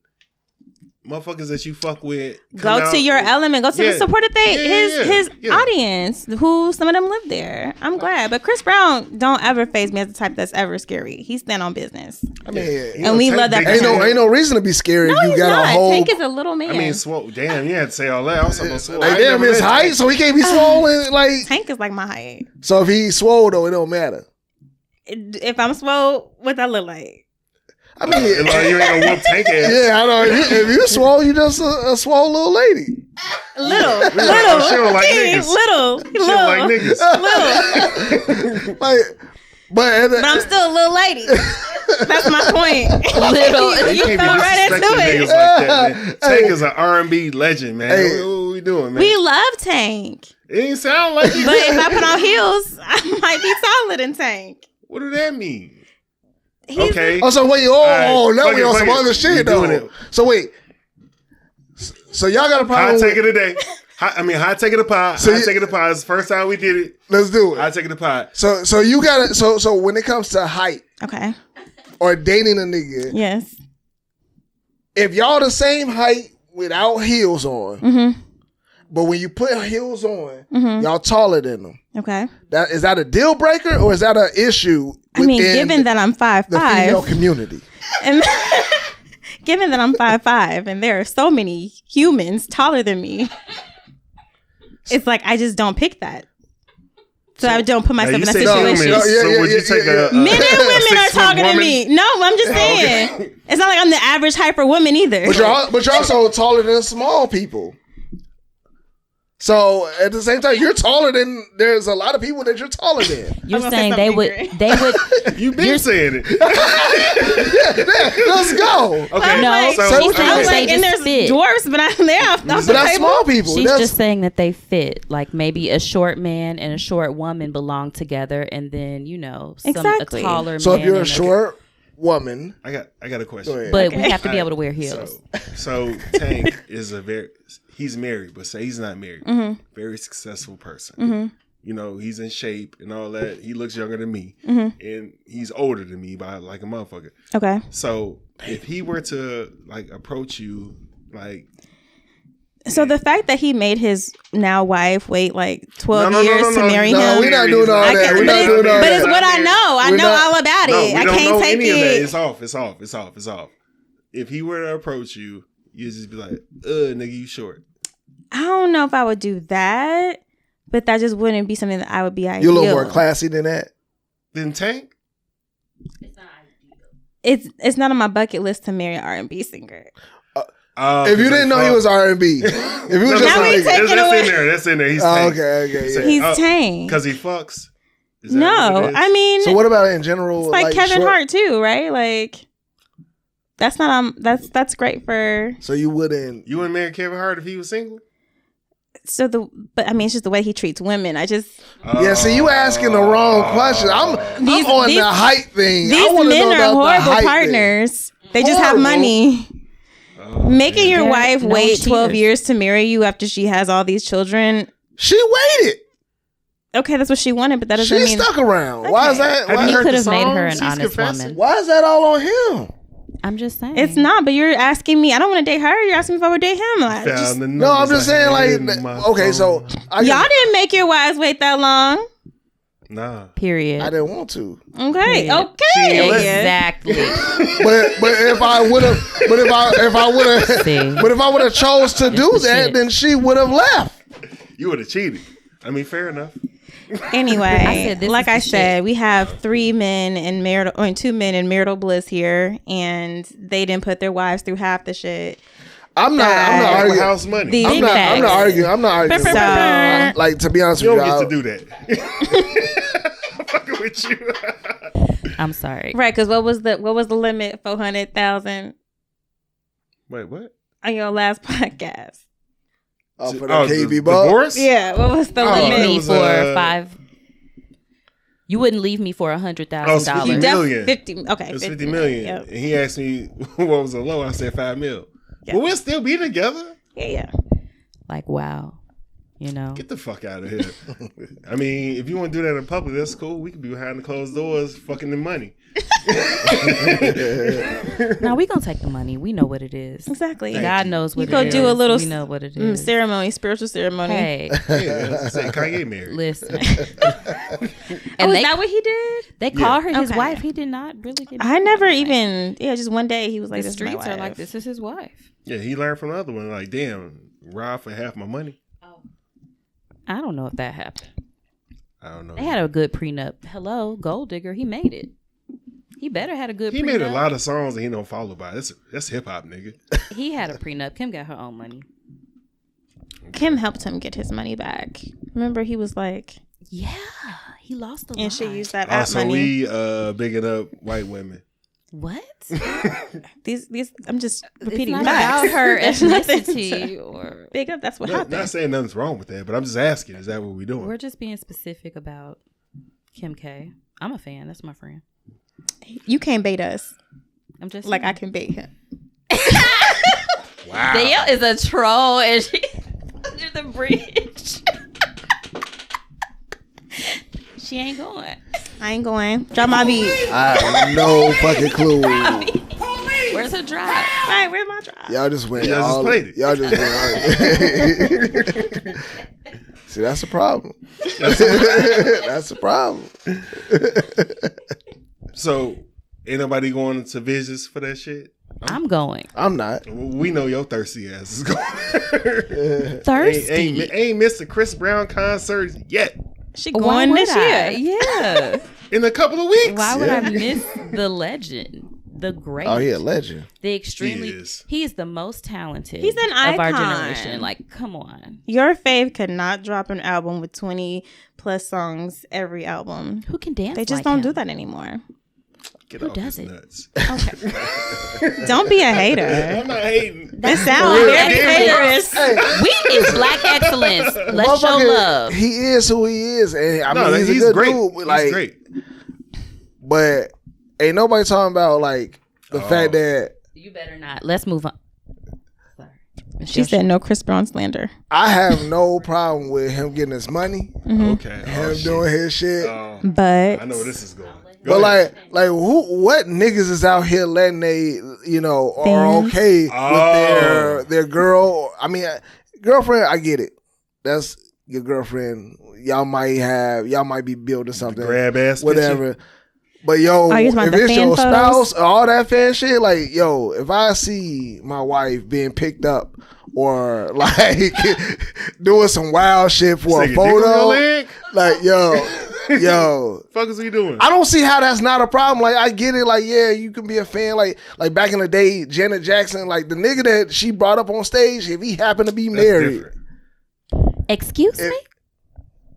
motherfuckers that you fuck with go to your element. Go to the supported his audience. Who some of them live there. I'm glad, but Chris Brown don't ever faze me as the type that's ever scary. He stand on business. I mean, and we love that. Ain't no reason to be scared. No, if you he's got not. a whole. Tank is a little man. I mean, damn, you had to say all that. I was talking swole. Like, damn, his height, so he can't be swollen. Like Tank is like my height. So if he's swole though, it don't matter. If I'm swole, what that look like? I mean, you ain't gonna whoop Tank ass. Yeah, I know. If you swole, you just a swole little lady. Little. She don't like niggas. Little. She don't like niggas. But I'm still a little lady. That's my point. Little. You can't fell be right into disrespecting niggas it. like that, man. Tank is an R&B legend, man. Hey. What we doing, man? We love Tank. It ain't sound like you. But if I put on heels, I might be taller than Tank. What do that mean? Okay. Oh, so wait. Now we on some other shit though. So wait. So y'all got a problem? Hot take of the day. Hot take of the pod. Hot take of the pod. It's the first time we did it. Let's do it. Hot take of the pod. So you gotta. So when it comes to height, Okay. or dating a nigga, Yes. if y'all the same height without heels on, Mm-hmm. but when you put heels on, y'all taller than them. Okay. Is that a deal breaker or is that an issue? I mean, within given that I'm the female 5'5", community, and given that I'm 5'5", and there are so many humans taller than me, it's like I just don't pick that. So I don't put myself in that situation. So would you take a Men and women are taller than woman? me. No, I'm just saying. Okay. It's not like I'm the average hyper woman either. but you're also taller than small people. So at the same time, you're taller than. There's a lot of people that you're taller than. You're gonna say saying something they would. You've been saying it. Let's go. Okay. No, like, so so she's saying I'm that like, they and just there's fit. dwarfs, but I'm there. But that's small people. She's That's, just saying that they fit. Like maybe a short man and a short woman belong together, and then Exactly. a taller. so man if you're a and short woman, I got a question. go ahead. but we have to be able to wear heels. So Tank is he's married, but say he's not married. Mm-hmm. Very successful person. He's in shape and all that. He looks younger than me, and he's older than me by like a motherfucker. Okay. So if he were to like approach you, like, So the fact that he made his now wife wait like 12 No, years to marry no, him. we're not doing all I that. can't- We're but not it's, doing all but it's that. what I know. I We're know not- all about no, it. we I don't can't know take any of that. it. It's off. If he were to approach you, you'd just be like, nigga, you short. I don't know if I would do that, but that just wouldn't be something that I would be ideal. you're a little more classy than that. Then Tank? It's not on my bucket list to marry an R&B singer. If you didn't know he was R&B, if he was just Now a we nigga. take- That's in there. He's Tank. Okay, yeah. He's Tank. Because he fucks? Is that what No, it is? I mean, So what about in general? it's like Kevin short- Hart too, right? Like that's not that's great for So you wouldn't. You wouldn't marry Kevin Hart if he was single? but I mean it's just the way he treats women. I just Yeah, see, you asking the wrong question. I'm on the height thing. I these wanna know men are about the horrible height partners. They just have Horrible. money. Making your They're wife known wait 12 cheaters. years to marry you after she has all these children. Thing. She waited. Okay, that's what she wanted, but that doesn't She mean stuck around. Why is that? Have Why, you heard could the have made song? her an She's honest confessing. woman. why is that all on him? I'm just saying. it's not, but you're asking me. I don't want to date her. You're asking me if I would date him. Like, just- No, I'm just saying, okay, so I y'all didn't make your wives wait that long. Nah. Period. I didn't want to. Okay, Yeah. okay. Exactly. But if I would have, but if I would have, See. but if I would have chose to do the that, shit. then she would have left. You would have cheated. I mean, fair enough. Anyway, said this like is I the said, we have 2 men in marital bliss here, and they didn't put their wives through half the shit. I'm not arguing. House money. The- I'm not facts. arguing. I'm not arguing. So- Like, to be honest You with don't you, get to do that. I'm fucking with you. I'm sorry. Right, because what was the limit? 400,000 Wait, what? on your last podcast. for the KB ball. divorce? Yeah, what was the Oh, Leave limit? it me was, for 5. You wouldn't leave me for Oh, $100,000. $50 million. 50. Okay, It was 50 $50 million. Yep. And he asked me what was the low. I said $5 million. Yeah. But we'll still be together. Yeah. Like, wow. Get the fuck out of here. I mean, if you want to do that in public, that's cool. We could be behind the closed doors fucking the money. Now we gonna take the money. We know what it is. Exactly. God knows what You go it is. do a little We know what it is. ceremony, spiritual ceremony. Hey, Yeah, I said Kanye married. listen. And And is they, that what he did? they call her his Okay. wife. He did not really get I never even. Yeah, just one day he was like, The "This is my streets are like, wife." this is his wife. Yeah, he learned from the other one. Like, damn, rob for half my money. I don't know if that happened. I don't know. They had a good prenup. Hello, Gold Digger. He made it. He better had a good He prenup. made a lot of songs that he don't follow by. That's hip hop, nigga. He had a prenup. Kim got her own money. Kim helped him get his money back. Remember, he was like, Yeah, he lost a lot. and she used that app Also, money. we bigging up white women. What? These. I'm just It's repeating not facts. about her There's nothing ethnicity or. big up. That's what Not happened. saying nothing's wrong with that, but I'm just asking, is that what we doing? We're just being specific about Kim K. I'm a fan. That's my friend. You can't bait us I'm just like I can bait him. Wow. Dale is a troll and she under the bridge. She ain't going. I ain't going. Drop my beat. I have no fucking clue. Where's her drop? Right, where's my drop? Y'all just went. Y'all just played it. Y'all just went. See, that's the problem. That's the problem. So, ain't nobody going to Visions for that shit? I'm going. I'm not. We know your thirsty ass is going. Thirsty. Ain't missed a Chris Brown concert yet. She Why going would this I? year. Yeah. In a couple of weeks. Why would I miss the legend? The great. Oh, he a legend. The extremely. He is. He is the most talented. He's an of our icon. generation. Like, come on. Your fave could not drop an album with 20 plus songs every album. Who can dance? They just like don't him? do that anymore. Get Who off does his it? nuts. Okay. Don't be a hater. I'm not hating. That sounds very haterist. We is black excellence. Let's show Motherfucker, love. He is who he is, and I mean he's a good great. dude. Like, He's great. but ain't nobody talking about like the fact that You better not. Let's move on. Sorry. She said no Chris Brown slander. I have no problem with him getting his money, Okay. him doing his shit. But I know where this is going. But like what niggas is out here letting they, you know, are Fans? okay with their girl. I mean, girlfriend, I get it. That's your girlfriend. Y'all might be building something. grab ass whatever. But yo, Are you talking if about the it's fan your photos? spouse, all that fan shit, like yo, if I see my wife being picked up or like doing some wild shit for a Nigga, dick on your photo, leg? like yo, Fuck is we doing? I don't see how that's not a problem. Like I get it. Like yeah, you can be a fan. Like back in the day, Janet Jackson, like the nigga that she brought up on stage, if he happened to be That's married, different. Excuse me?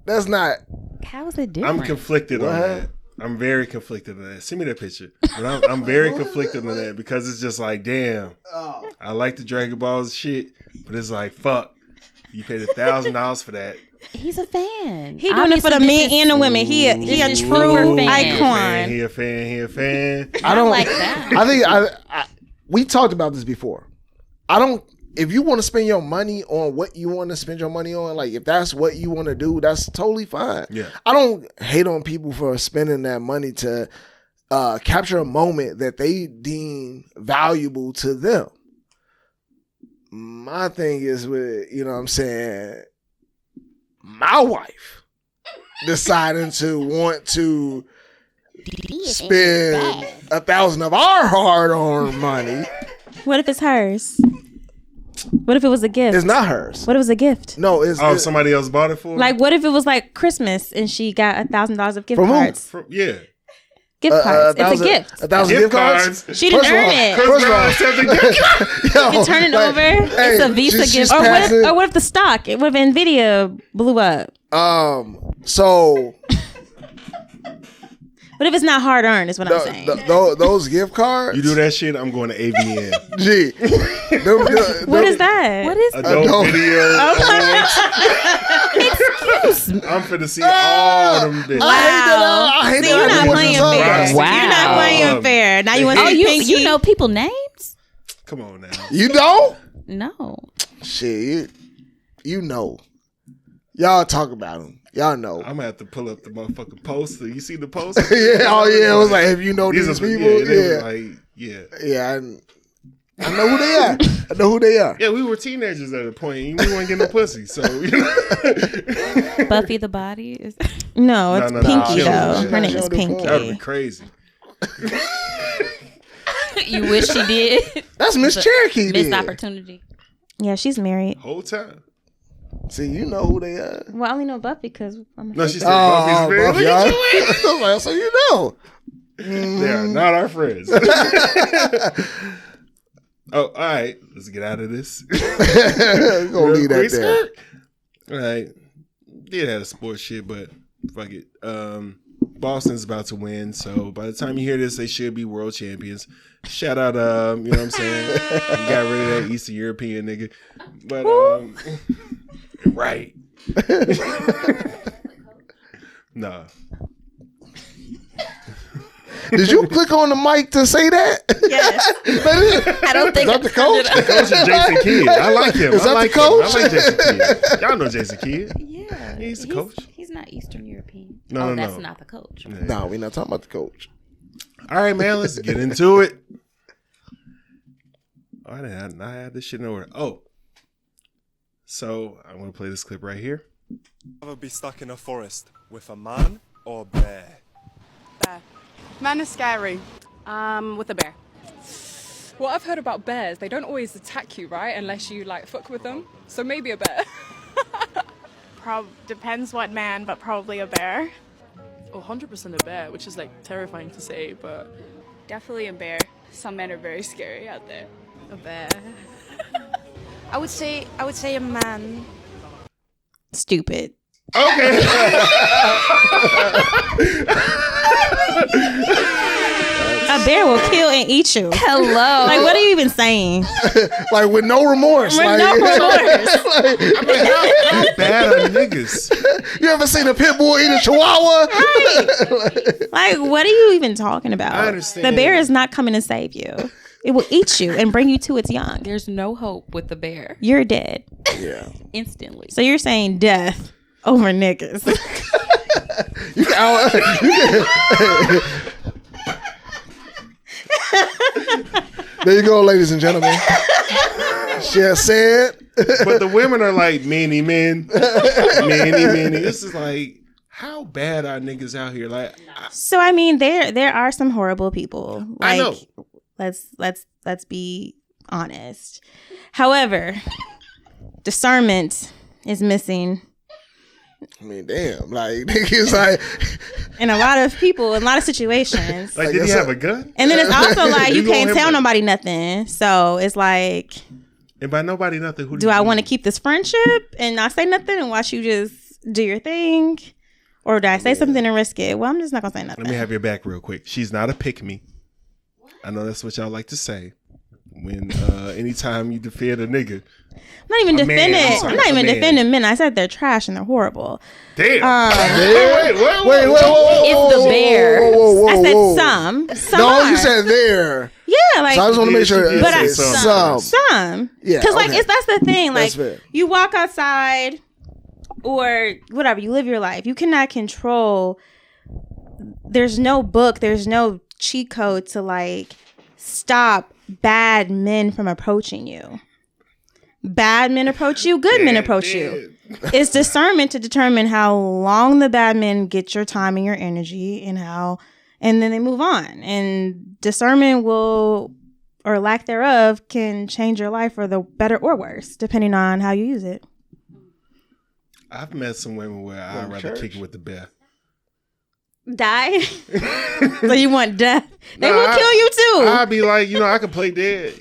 that's not. How is it different? I'm conflicted on What? that. I'm very conflicted on that. Send me that picture. But I'm very conflicted on that because it's just like, damn, I like the Dragon Balls shit, but it's like, fuck, you paid $1,000 for that. He's a fan. he doing it for the men and the women. He a This is true super fan. icon. He a fan. I don't like that. I think we talked about this before. I don't. If you want to spend your money on what you want to spend your money on, like if that's what you want to do, that's totally fine. Yeah. I don't hate on people for spending that money to capture a moment that they deem valuable to them. My thing is with, you know what I'm saying, my wife deciding to want to spend 1,000 of our hard-earned money. What if it's hers? What if it was a gift? It's not hers. What if it was a gift? No, it's Somebody else bought it for her? Like, what if it was like Christmas and she got $1,000 of gift From who? cards? Yeah. Gift cards. It's a gift. 1,000 gift cards. She didn't First of earn all- it. First of all, Accepted You turn it like, over. hey, It's a Visa she's gift. passing- Or what if the stock? What if Nvidia blew up? So What if it's not hard earned? Is what I'm saying. those gift cards. You do that shit, I'm going to AVN. Gee, What is that? What is Adult video. Excuse me. I'm finna see all them bitches. I hate See, that. you're not What playing you talking fair. about? Wow. You're not playing fair. Now you want to Oh, see you Pinky? know people names? Come on now. You don't? No. Shit, you know. Y'all talk about them. Y'all know. I'm gonna have to pull up the motherfucking poster. You see the post? Yeah, oh yeah, it was like if you know these are- people, they yeah, was like, yeah. yeah, I know who they are. I know who they are. Yeah, we were teenagers at a point. And we weren't getting no pussy, so you know. Buffy the Body is. No, it's No, Pinky she don't- though. she Her don't- name she is don't do porn. That would be Pinky. crazy. You wish she did. That's Miss Cherokee. Missed then. opportunity. Yeah, she's married. Whole time. See, you know who they are. Well, I only know Buffy because I'm. No, she said Buffy's married. Buffy, Look at you. well, so you know. They are not our friends. Oh, all right. Let's get out of this. We're gonna leave that there. All right. Did have sports shit, but fuck it. Boston's about to win, so by the time you hear this, they should be world champions. Shout out, you know what I'm saying? You got rid of that Eastern European nigga. But right. No. Did you click on the mic to say that? Yes. I don't think Is that the coach? Coach is Jason Kidd. I like him. Is that I like the coach? him. I like Jason Kidd. Y'all know Jason Kidd. Yeah, He's the coach. He's not Eastern European. No, that's no. not the coach. Yeah. No, we're not talking about the coach. All right, man. Let's get into it. Oh, I had this shit in order. Oh, so I'm gonna play this clip right here. Rather be stuck in a forest with a man or a bear? Bear. Man is scary. With a bear. What I've heard about bears, they don't always attack you, right? Unless you like fuck with them. So maybe a bear. Depends what man, but probably a bear. Oh, 100% a bear, which is like terrifying to say, but Definitely a bear. Some men are very scary out there. a bear. I would say a man. Stupid. Okay. A bear will kill and eat you. Hello. Like, what are you even saying? Like with no remorse. With like, no remorse. I mean, how bad are niggas? You ever seen a pit bull eat a chihuahua? Like, what are you even talking about? I understand. The bear is not coming to save you. It will eat you and bring you to its young. There's no hope with the bear. You're dead. Yeah. Instantly. So you're saying death over niggas. There you go, ladies and gentlemen. She has said. But the women are like many men. This is like, how bad are niggas out here? Like, So I mean, there are some horrible people. Like, I know. Let's be honest. However, discernment is missing I mean, damn. Like, niggas like. in a lot of people, in a lot of situations. Like, did he have a gun? And then it's also like you You can't gonna tell have- nobody nothing. So it's like, And by nobody, nothing. Who do I want to keep this friendship and not say nothing and watch you just do your thing? Or do I say something and risk it? Well, I'm just not going to say nothing. Let me have your back real quick. She's not a pick-me. I know that's what y'all like to say. When anytime you defend a nigga. I'm not even A man, defending. I'm sorry, I'm not a even man. defending men. I said they're trash and they're horrible. Damn. Wait, It's the bear. I said whoa. some. Some No, are. you said there. Yeah, like. So I just want to make sure. she did But say I- some. Some. Yeah, Because, like, okay. that's the thing. Like, That's fair. you walk outside or whatever, you live your life. You cannot control. There's no book, there's no cheat code to, like, stop bad men from approaching you. Bad men approach you, good men approach you. It's discernment to determine how long the bad men get your time and your energy and then they move on. And discernment will, or lack thereof, can change your life for the better or worse, depending on how you use it. I've met some women where I'd rather kick it with the bear. Die? So you want death? They Nah, will kill you too. I'd be like, I could play dead,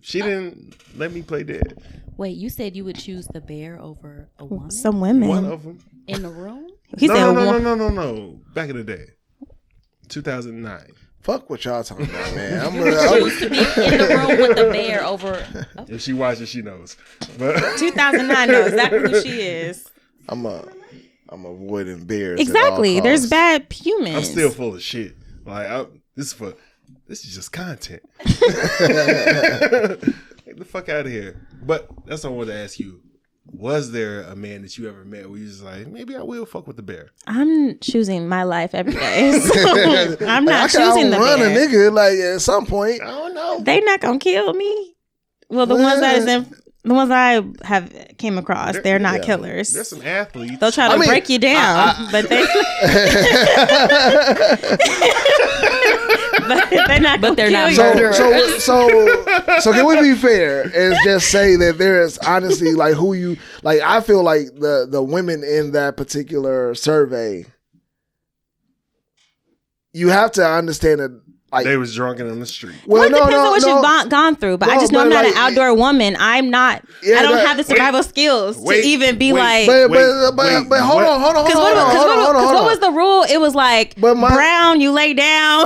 She didn't let me play dead. Wait, you said you would choose the bear over a woman Some women. One of them. in the room? He said one. No. Back in the day. 2009. Fuck what y'all talking about, man. I'm Choose to be in the room with the bear over. If she watches, she knows. But 2009 knows exactly who she is. I'm avoiding bears. Exactly. At all There's costs. bad humans. I'm still full of shit. Like, this is just content. Get the fuck out of here. But that's what I wanted to ask you. Was there a man that you ever met where you was like, maybe I will fuck with the bear? I'm choosing my life every day. So I'm not I choosing the can outrun a bear. nigga like at some point. I don't know. They not gonna kill me. Well, the ones I have came across, they're not killers. There's some athletes. They'll try to break you down, but they. but they're not. But they're not kill you. So can we be fair and just say that there is honestly like who you like? I feel like the women in that particular survey, you have to understand that. Like, they was drunken on the street. Well, it depends on what you've gone through, but I just know I'm not an outdoor woman. I'm not. I don't have the survival skills to even be like. But hold on. Because what was the rule? It was like brown, you lay down.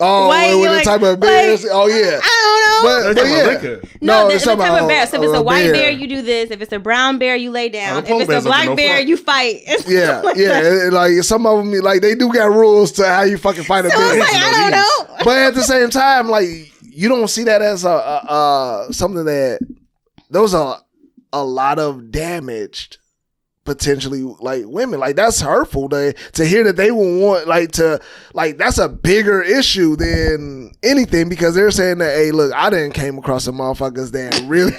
Oh, white, with the like, type of bears. Oh yeah. I don't know. But yeah. No, it's the type about of bear. So if it's a white bear. bear, you do this. If it's a brown bear, you lay down. polar If it's bears a don't do black no bear, fuck. you fight. Yeah, yeah. Like some of them, like they do got rules to how you fucking fight a So bear. it's like, I don't know. But at the same time, like you don't see that as a something that those are a lot of damaged potentially like women. Like that's hurtful to hear that they will want that's a bigger issue than anything because they're saying that, hey, look, I didn't came across some motherfuckers that really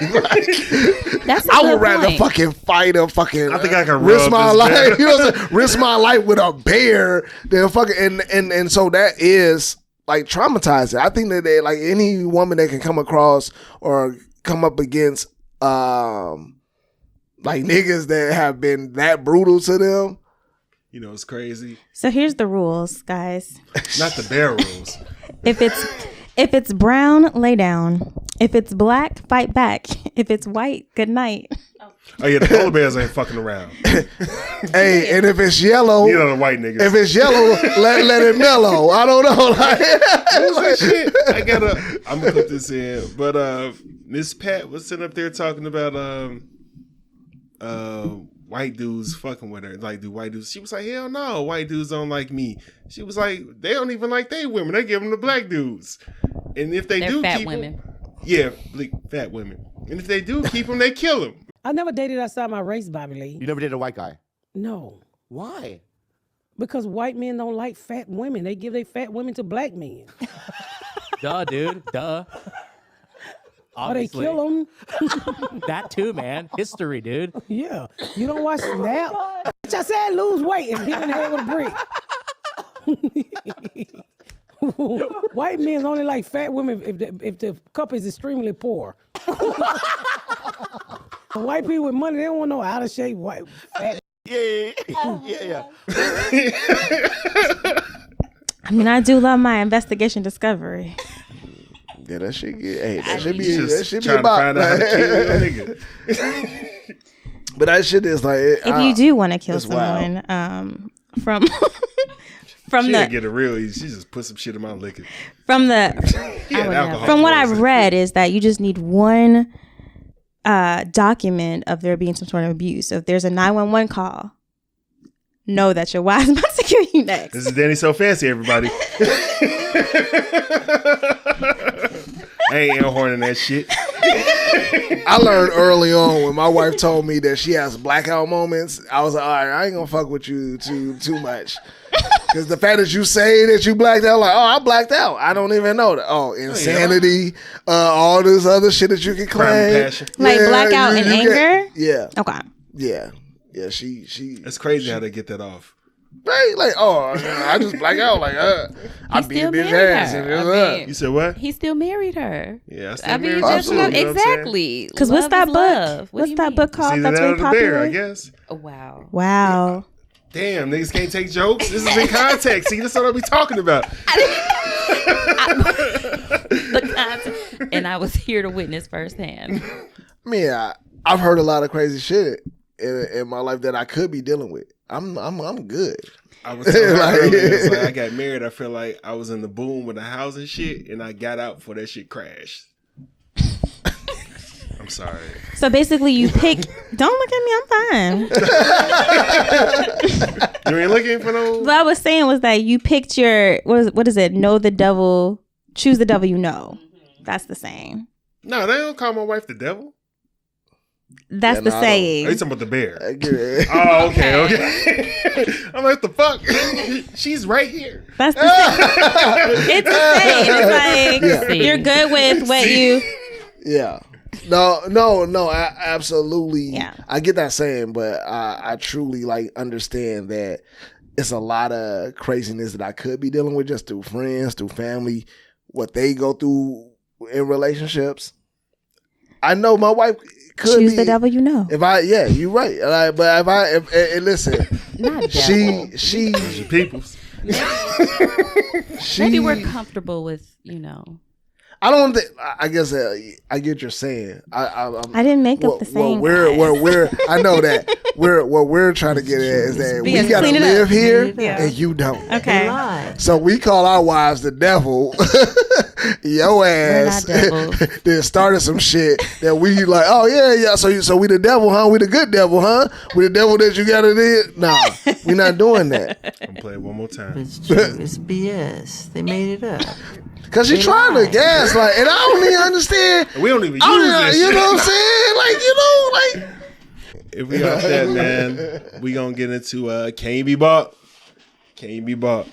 That's a I good would rather point. fucking fight a fucking I think I can risk rub my this life. bear. You know what I'm saying? Risk my life with a bear than fucking and so that is like traumatizing. I think that they like any woman that can come across or come up against like niggas that have been that brutal to them. You know, it's crazy. So here's the rules, guys. Not the bear rules. If it's brown, lay down. If it's black, fight back. If it's white, good night. Oh yeah, the polar bears ain't fucking around. Hey, and if it's yellow, You know the white niggas. if it's yellow, let it mellow. I don't know. Like, Shit, I'm gonna put this in. But Miss Pat was sitting up there talking about white dudes fucking with her. Like, do white dudes? She was like, hell no, white dudes don't like me. She was like, they don't even like they women. They give them to black dudes. And if They're do fat keep women. them, yeah, fat women. And if they do keep them, they kill them. I never dated outside my race, Bobby Lee. You never dated a white guy? No. Why? Because white men don't like fat women. They give their fat women to black men. Duh, dude. Duh. Or they Obviously. kill them. That too, man. History, dude. Yeah. You don't watch Snap? Bitch, I said lose weight and hit in the head with a brick. White men only like fat women if the couple is extremely poor. White people with money, they don't want no out of shape white fat. Yeah. I mean, I do love my investigation discovery. yeah, that shit get. Hey, that should be. Just That should be trying to about. find out how to kill your nigga. But that shit is like. If you do want to kill it's wild. someone, from She the didn't get it real easy. She just put some shit in my liquor. from the Yeah, alcohol from what I've poisoning. read is that you just need one document of there being some sort of abuse. So if there's a 911 call, know that your wife's about to kill you next. This is Danny So Fancy, everybody. I ain't air horning that shit. I learned early on when my wife told me that she has blackout moments. I was like, all right, I ain't gonna fuck with you too much. Because the fact that you say that you blacked out, like, oh, I blacked out. I don't even know that. Oh, insanity, all this other shit that you can Crime claim. and passion. Like blackout and get- anger? Yeah. Okay. Yeah. Yeah, she. It's crazy how they get that off. Right? Like, oh, I just black out. Like, I beat a still bitch married ass. her. And, I mean, You said what? He still married her. Yeah, I still I mean, married just you too, love, you know what I'm saying? exactly. Because what's Love that is book? love. What do What's you that mean? book It's called? either That's that really or the popular. bear, I guess. Oh, wow. Wow. Damn, niggas can't take jokes. This is in context. See, that's what I be talking about. The content. And I was here to witness firsthand. I mean, I've heard a lot of crazy shit in my life that I could be dealing with. I'm good. I was telling her Like, earlier, it's like I got married. I feel like I was in the boom with the house and shit, and I got out before that shit crashed. I'm sorry. So basically, you pick. Don't look at me. I'm fine. You ain't looking for no. What I was saying was that you picked your what is it? Know the devil, choose the devil you know. That's the saying. No, they don't call my wife the devil. That's Yeah, the no, I saying. Are you talking about the bear? I get it. Oh, okay. I'm like, the fuck? She's right here. That's the saying. It's the saying. It's like you're good with what you. Yeah. No, absolutely. Yeah. I get that saying, but I truly like understand that it's a lot of craziness that I could be dealing with just through friends, through family, what they go through in relationships. I know my wife could Choose be the devil you know. You're right. But if listen, Not she Those your peoples. Maybe we're comfortable with, I don't think. I guess I get what you're saying. I didn't make up the saying. We're I know that what we're trying to get at is that we gotta clean it live up. here Yeah. and you don't. Okay. So we call our wives the devil Your ass then started some shit that we like, oh yeah. So we the devil, huh? We the good devil, huh? We the devil that you gotta do. Nah, we not doing that. I'm play it one more time. It's true. It's BS. They made it up. Cause she trying to gaslight, and I don't even understand. We don't even use this. You know what I'm saying? Like, if we off that, man, we gonna get into can you be bought? Can you be bought?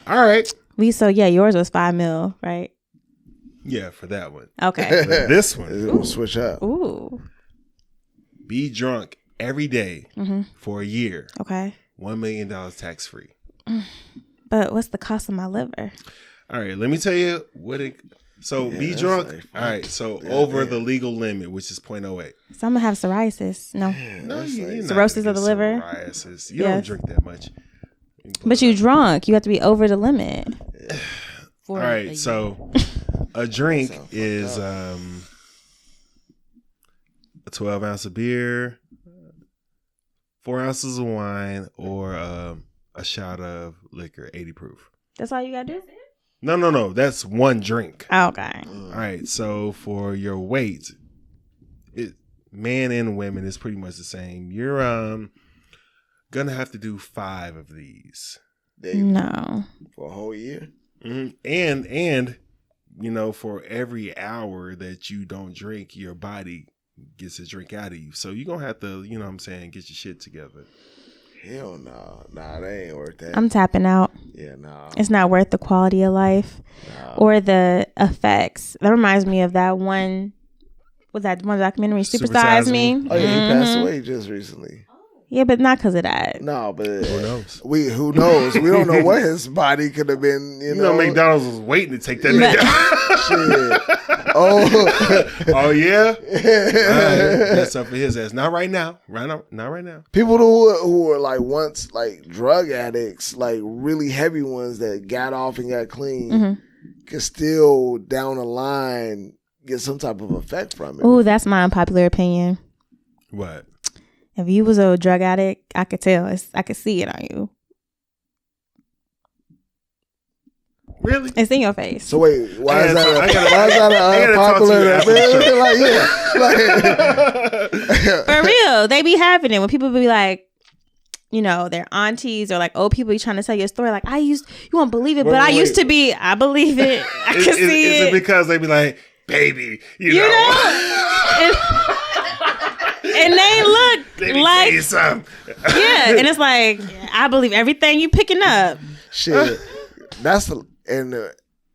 All right. Yours was $5 million, right? Yeah, for that one. Okay. This one, we'll switch up. Ooh. Be drunk every day for a year. Okay. $1 million tax free. But what's the cost of my liver? All right, let me tell you what it. So be drunk. All right, so over the legal limit, which is 0.08. So I'm gonna have psoriasis. No, cirrhosis of the liver. Psoriasis. You don't drink that much. But you drunk. You have to be over the limit. All right, so a drink is a 12 ounce of beer, 4 ounces of wine, or a shot of liquor, 80 proof. That's all you gotta do? No. That's one drink. Okay. All right. So for your weight, man and women is pretty much the same. You're gonna have to do 5 of these. No. For a whole year. Mm-hmm. And for every hour that you don't drink, your body gets a drink out of you. So you're gonna have to, get your shit together. Hell no. Nah, that ain't worth that. I'm tapping out. Yeah, nah. It's not worth the quality of life or the effects. That reminds me of that one documentary, Super Size Me. Oh, yeah, he passed away just recently. Yeah, but not because of that. No, but who knows? Who knows? We don't know what his body could have been. You know, McDonald's was waiting to take that nigga. Shit. Oh yeah. That's up for his ass. Not right now. Not right now. People who were like once like drug addicts, like really heavy ones that got off and got clean, could still down the line get some type of effect from it. Ooh, that's my unpopular opinion. What? If you was a drug addict, I could tell. I could see it on you. Really? It's in your face. So wait, why is that unpopular? For real, they be having it when people be like, their aunties or like old people be trying to tell you a story. Like you won't believe it, but I used to be. I believe it. I can see it. Is it because they be like, baby, you know? And they look like, yeah, and it's like, I believe everything you picking up. Shit,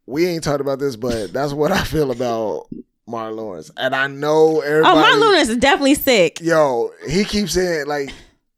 we ain't talked about this, but that's what I feel about Martin Lawrence, and I know everybody. Oh, Martin Lawrence is definitely sick. Yo, he keeps saying like,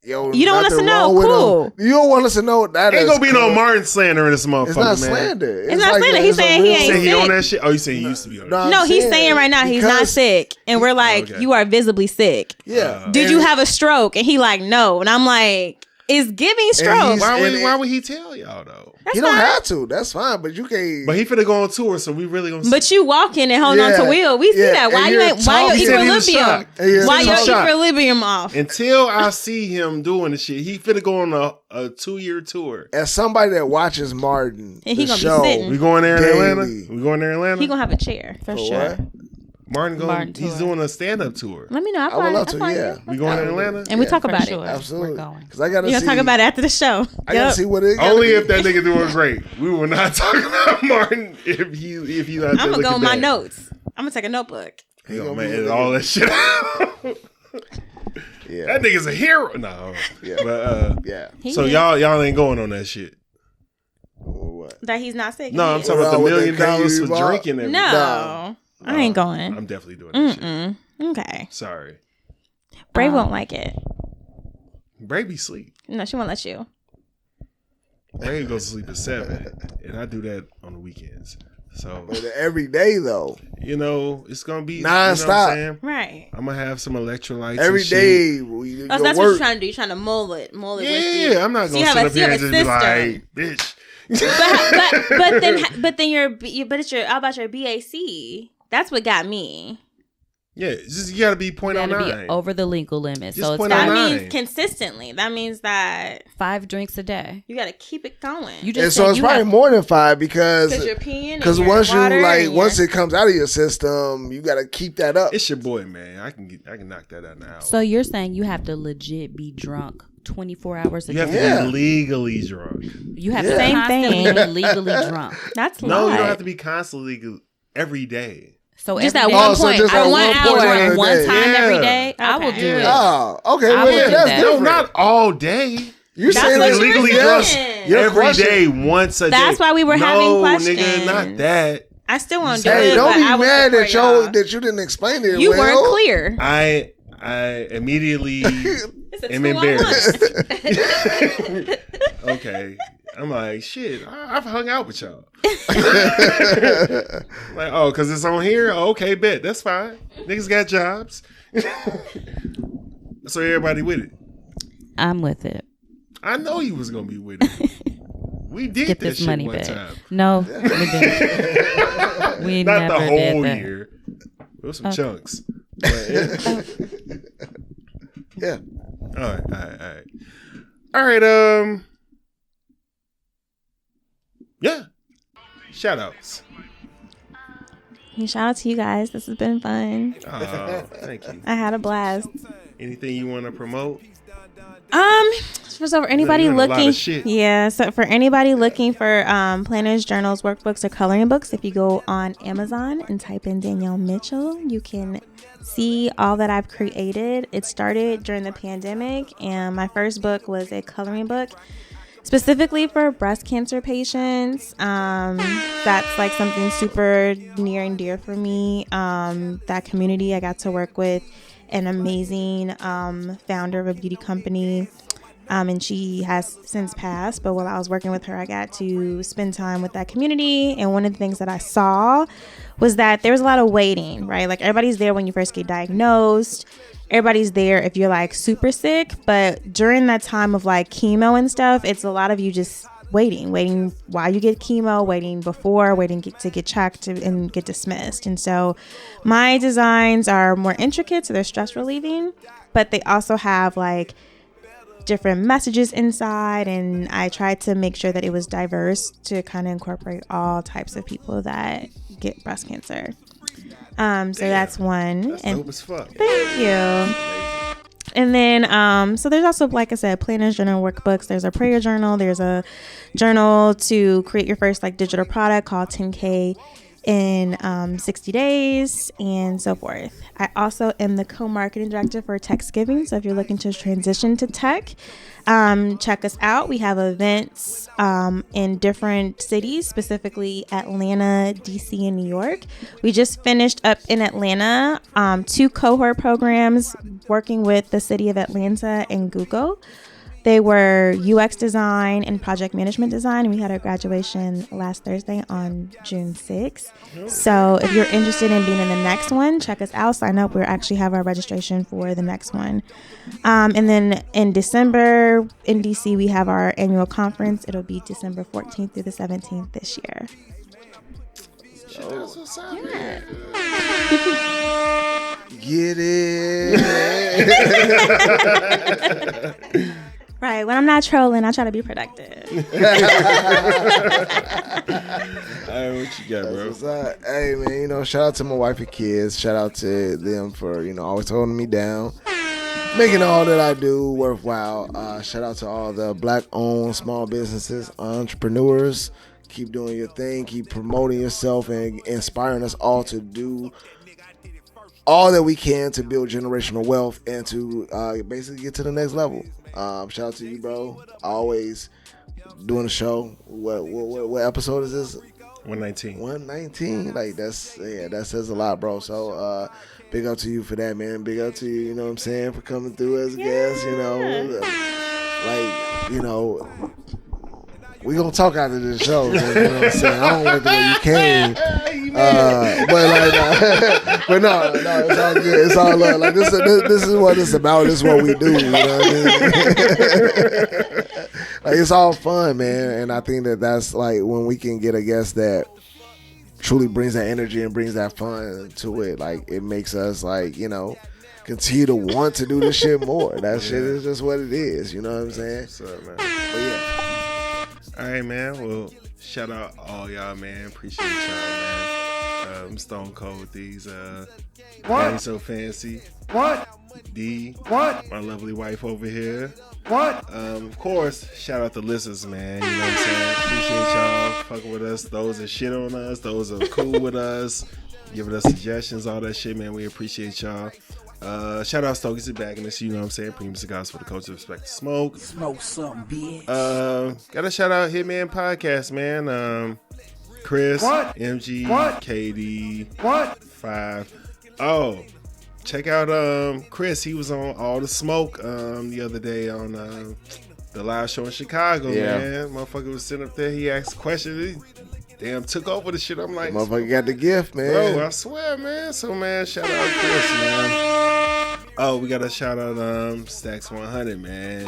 yo, you don't want us to know. Cool. You don't want us to know that. Ain't gonna be no Martin slander in this motherfucker. It's not slander. It's not slander. He's saying he ain't sick. He on that shit. Oh, you saying he used to be on that? No, he's saying right now he's not sick, and we're like, you are visibly sick. Yeah. Did you have a stroke? And he like, no, and I'm like, it's giving stroke. Why would he tell y'all though? He don't have to. That's fine, but you can't. But he finna go on tour, so we really gonna see. But you walking and holding on to wheel. We see that. Why you ain't? Why your equilibrium? Why your equilibrium off? Until I see him doing the shit, he finna go on a 2-year tour. As somebody that watches Martin, and he gonna show, be sitting. We going there in Atlanta. We going there in Atlanta. He gonna have a chair for sure. What? Martin he's doing a stand-up tour. Let me know. I would love to. Yeah, we going to Atlanta, and we talk about it. Absolutely, because I gotta. You gonna talk about it after the show? I gotta see what it. Only if that nigga doing great. We will not talk about Martin if he not. I'm gonna go with my notes. I'm gonna take a notebook. He gonna edit all that shit out. Yeah, that nigga's a hero. No, yeah, but yeah. So y'all ain't going on that shit. What? That he's not sick. No, I'm talking about the $1 million for drinking. No. I ain't going. I'm definitely doing that shit. Okay. Sorry. Bray won't like it. Bray be sleep. No, she won't let you. Bray goes to sleep at 7, and I do that on the weekends. So but every day though, it's gonna be non-stop. Right. I'm gonna have some electrolytes every and day. Shit. That's what you're trying to do. You're trying to mold it. Yeah, with you. I'm not gonna sit up here and just be like, bitch. but then it's your how about your BAC? That's what got me. Yeah, just you gotta be You gotta be 0.09. over the legal limit. Just So it's That 0.09. means consistently. That means that 5 drinks a day. you got to keep it going. You And just so said it's you probably have, more than 5 because Because you're peeing. once you water like and once it comes out of your system, you gotta keep that up. It's your boy, man. I can knock that out now. So you're saying you have to legit be drunk 24 hours a You have day? to be legally drunk. You have to Same constantly thing. be legally drunk. That's No, you light. don't have to be constantly every day. So Just every at day- one point, just or at 1 one point hour. every one day. time every Yeah. day, I will Okay. do it. Oh, okay. I Well, would yeah, do that's that. No, different. not all day. You're That's saying what that you were legally saying. drunk Your every question- day, once a day. That's why we were having questions. nigga, not that. I still want to do Hey, it. don't but be I will mad support y'all. that you didn't explain it. You well. weren't clear. I immediately It's a am 2-on-1. embarrassed. Okay. I'm like, shit, I've hung out with y'all. Like, oh, because it's on here? Oh, okay, bet. That's fine. Niggas got jobs. So everybody with it. I'm with it. I know you was going to be with it. We did Get that this shit money one back. time. No, we didn't. We Not never the did whole that. year. There was some Okay. chunks. But, Yeah. All right. Yeah. Shout outs. Shout out to you guys. This has been fun. Oh, thank you. I had a blast. Anything you want to promote? So for anybody You're in a lot looking, of shit. yeah. So for anybody looking for planners, journals, workbooks, or coloring books, if you go on Amazon and type in Danielle Mitchell, you can see all that I've created. It started during the pandemic, and my first book was a coloring book specifically for breast cancer patients. That's like something super near and dear for me. That community, I got to work with an amazing founder of a beauty company. And she has since passed, but while I was working with her, I got to spend time with that community. And one of the things that I saw was that there was a lot of waiting, right? Like everybody's there when you first get diagnosed. Everybody's there if you're like super sick. But during that time of like chemo and stuff, it's a lot of you just waiting while you get chemo, waiting before, waiting to get checked and get dismissed. And so my designs are more intricate, so they're stress relieving, but they also have like different messages inside, and I tried to make sure that it was diverse to kind of incorporate all types of people that get breast cancer. So that's one. That's and dope as fuck. Thank you. And then, so there's also, like I said, planners, journal, workbooks. There's a prayer journal. There's a journal to create your first like digital product called 10K in 60 days and so forth. I also am the co-marketing director for Techsgiving. So if you're looking to transition to tech, check us out. We have events in different cities, specifically Atlanta, DC, and New York. We just finished up in Atlanta 2 cohort programs working with the city of Atlanta and Google. They were UX design and project management design. And we had our graduation last Thursday on June 6th. So if you're interested in being in the next one, check us out. Sign up. We actually have our registration for the next one. And then in December in DC, we have our annual conference. It'll be December 14th through the 17th this year. That's what's up. Yeah. Get it. Right. When I'm not trolling, I try to be productive. All right, what you got, bro? What's up? Hey, man, shout out to my wife and kids. Shout out to them for, always holding me down, making all that I do worthwhile. Shout out to all the Black-owned small businesses, entrepreneurs. Keep doing your thing. Keep promoting yourself and inspiring us all to do all that we can to build generational wealth and to basically get to the next level. Shout out to you, bro. Always doing the show. What episode is this? 119. 119. Like that says a lot, bro. So big up to you for that, man. Big up to you, you know what I'm saying, for coming through as a guest, we gonna talk after this show, man, you know what I'm saying? I don't like the way you came. But no, it's all good. It's all love. Like this is what it's about. This is what we do. You know what I mean? Like it's all fun, man. And I think that's like when we can get a guest that truly brings that energy and brings that fun to it. Like, it makes us, like, you know, continue to want to do this shit more. That shit is just what it is. You know what I'm saying? What's up, man? But yeah. All right, man. Well, shout out all y'all, man. Appreciate y'all, man. I'm Stone Cold with these. What? Ain't so fancy. What? D. What? My lovely wife over here. What? Of course, shout out the listeners, man. You know what I'm saying? Appreciate y'all fucking with us. Those that shit on us, those that are cool with us, giving us suggestions, all that shit, man. We appreciate y'all. Shout out Stogies and Bagging This, you know what I'm saying? Premium cigars for the culture of respect to smoke. Smoke something, bitch. Gotta shout out Hitman Podcast, man. Chris, What? MG, What? KD, What? 5. Oh, check out Chris. He was on All the Smoke the other day on the live show in Chicago, man. Motherfucker was sitting up there. He asked questions. He damn took over the shit. I'm like, Motherfucker got the gift, man. bro, I swear, man. So, man, shout out Chris, man. Oh, we got to shout out Stacks 100, man. He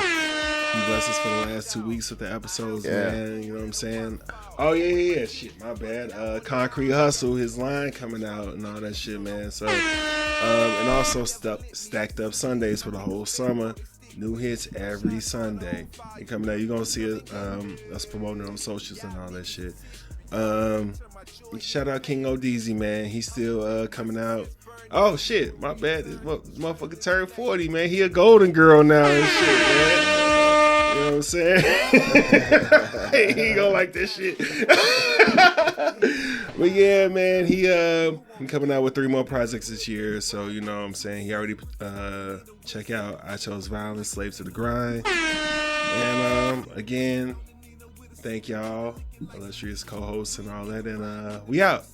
blessed us for the last 2 weeks with the episodes, man. You know what I'm saying? Oh, yeah. Shit, my bad. Concrete Hustle, his line coming out and all that shit, man. So, and also Stacked Up Sundays for the whole summer. New hits every Sunday. They coming out. You're going to see us promoting it on socials and all that shit. Shout out King O'Deezy, man. He's still coming out. Oh, shit. My bad. This motherfucker turned 40, man. He a golden girl now and shit, man. You know what I'm saying? He gonna like this shit. But yeah, man, he coming out with 3 more projects this year. So you know what I'm saying? He already check out I Chose Violence, Slaves to the Grind. And again, thank y'all, illustrious co-hosts and all that. And we out.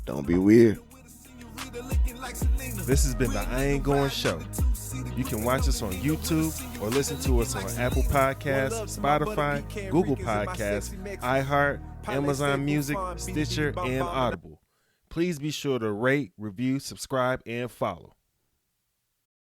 Don't be weird. This has been the I Ain't Going Show. You can watch us on YouTube or listen to us on Apple Podcasts, Spotify, Google Podcasts, iHeart, Amazon Music, Stitcher, and Audible. Please be sure to rate, review, subscribe, and follow.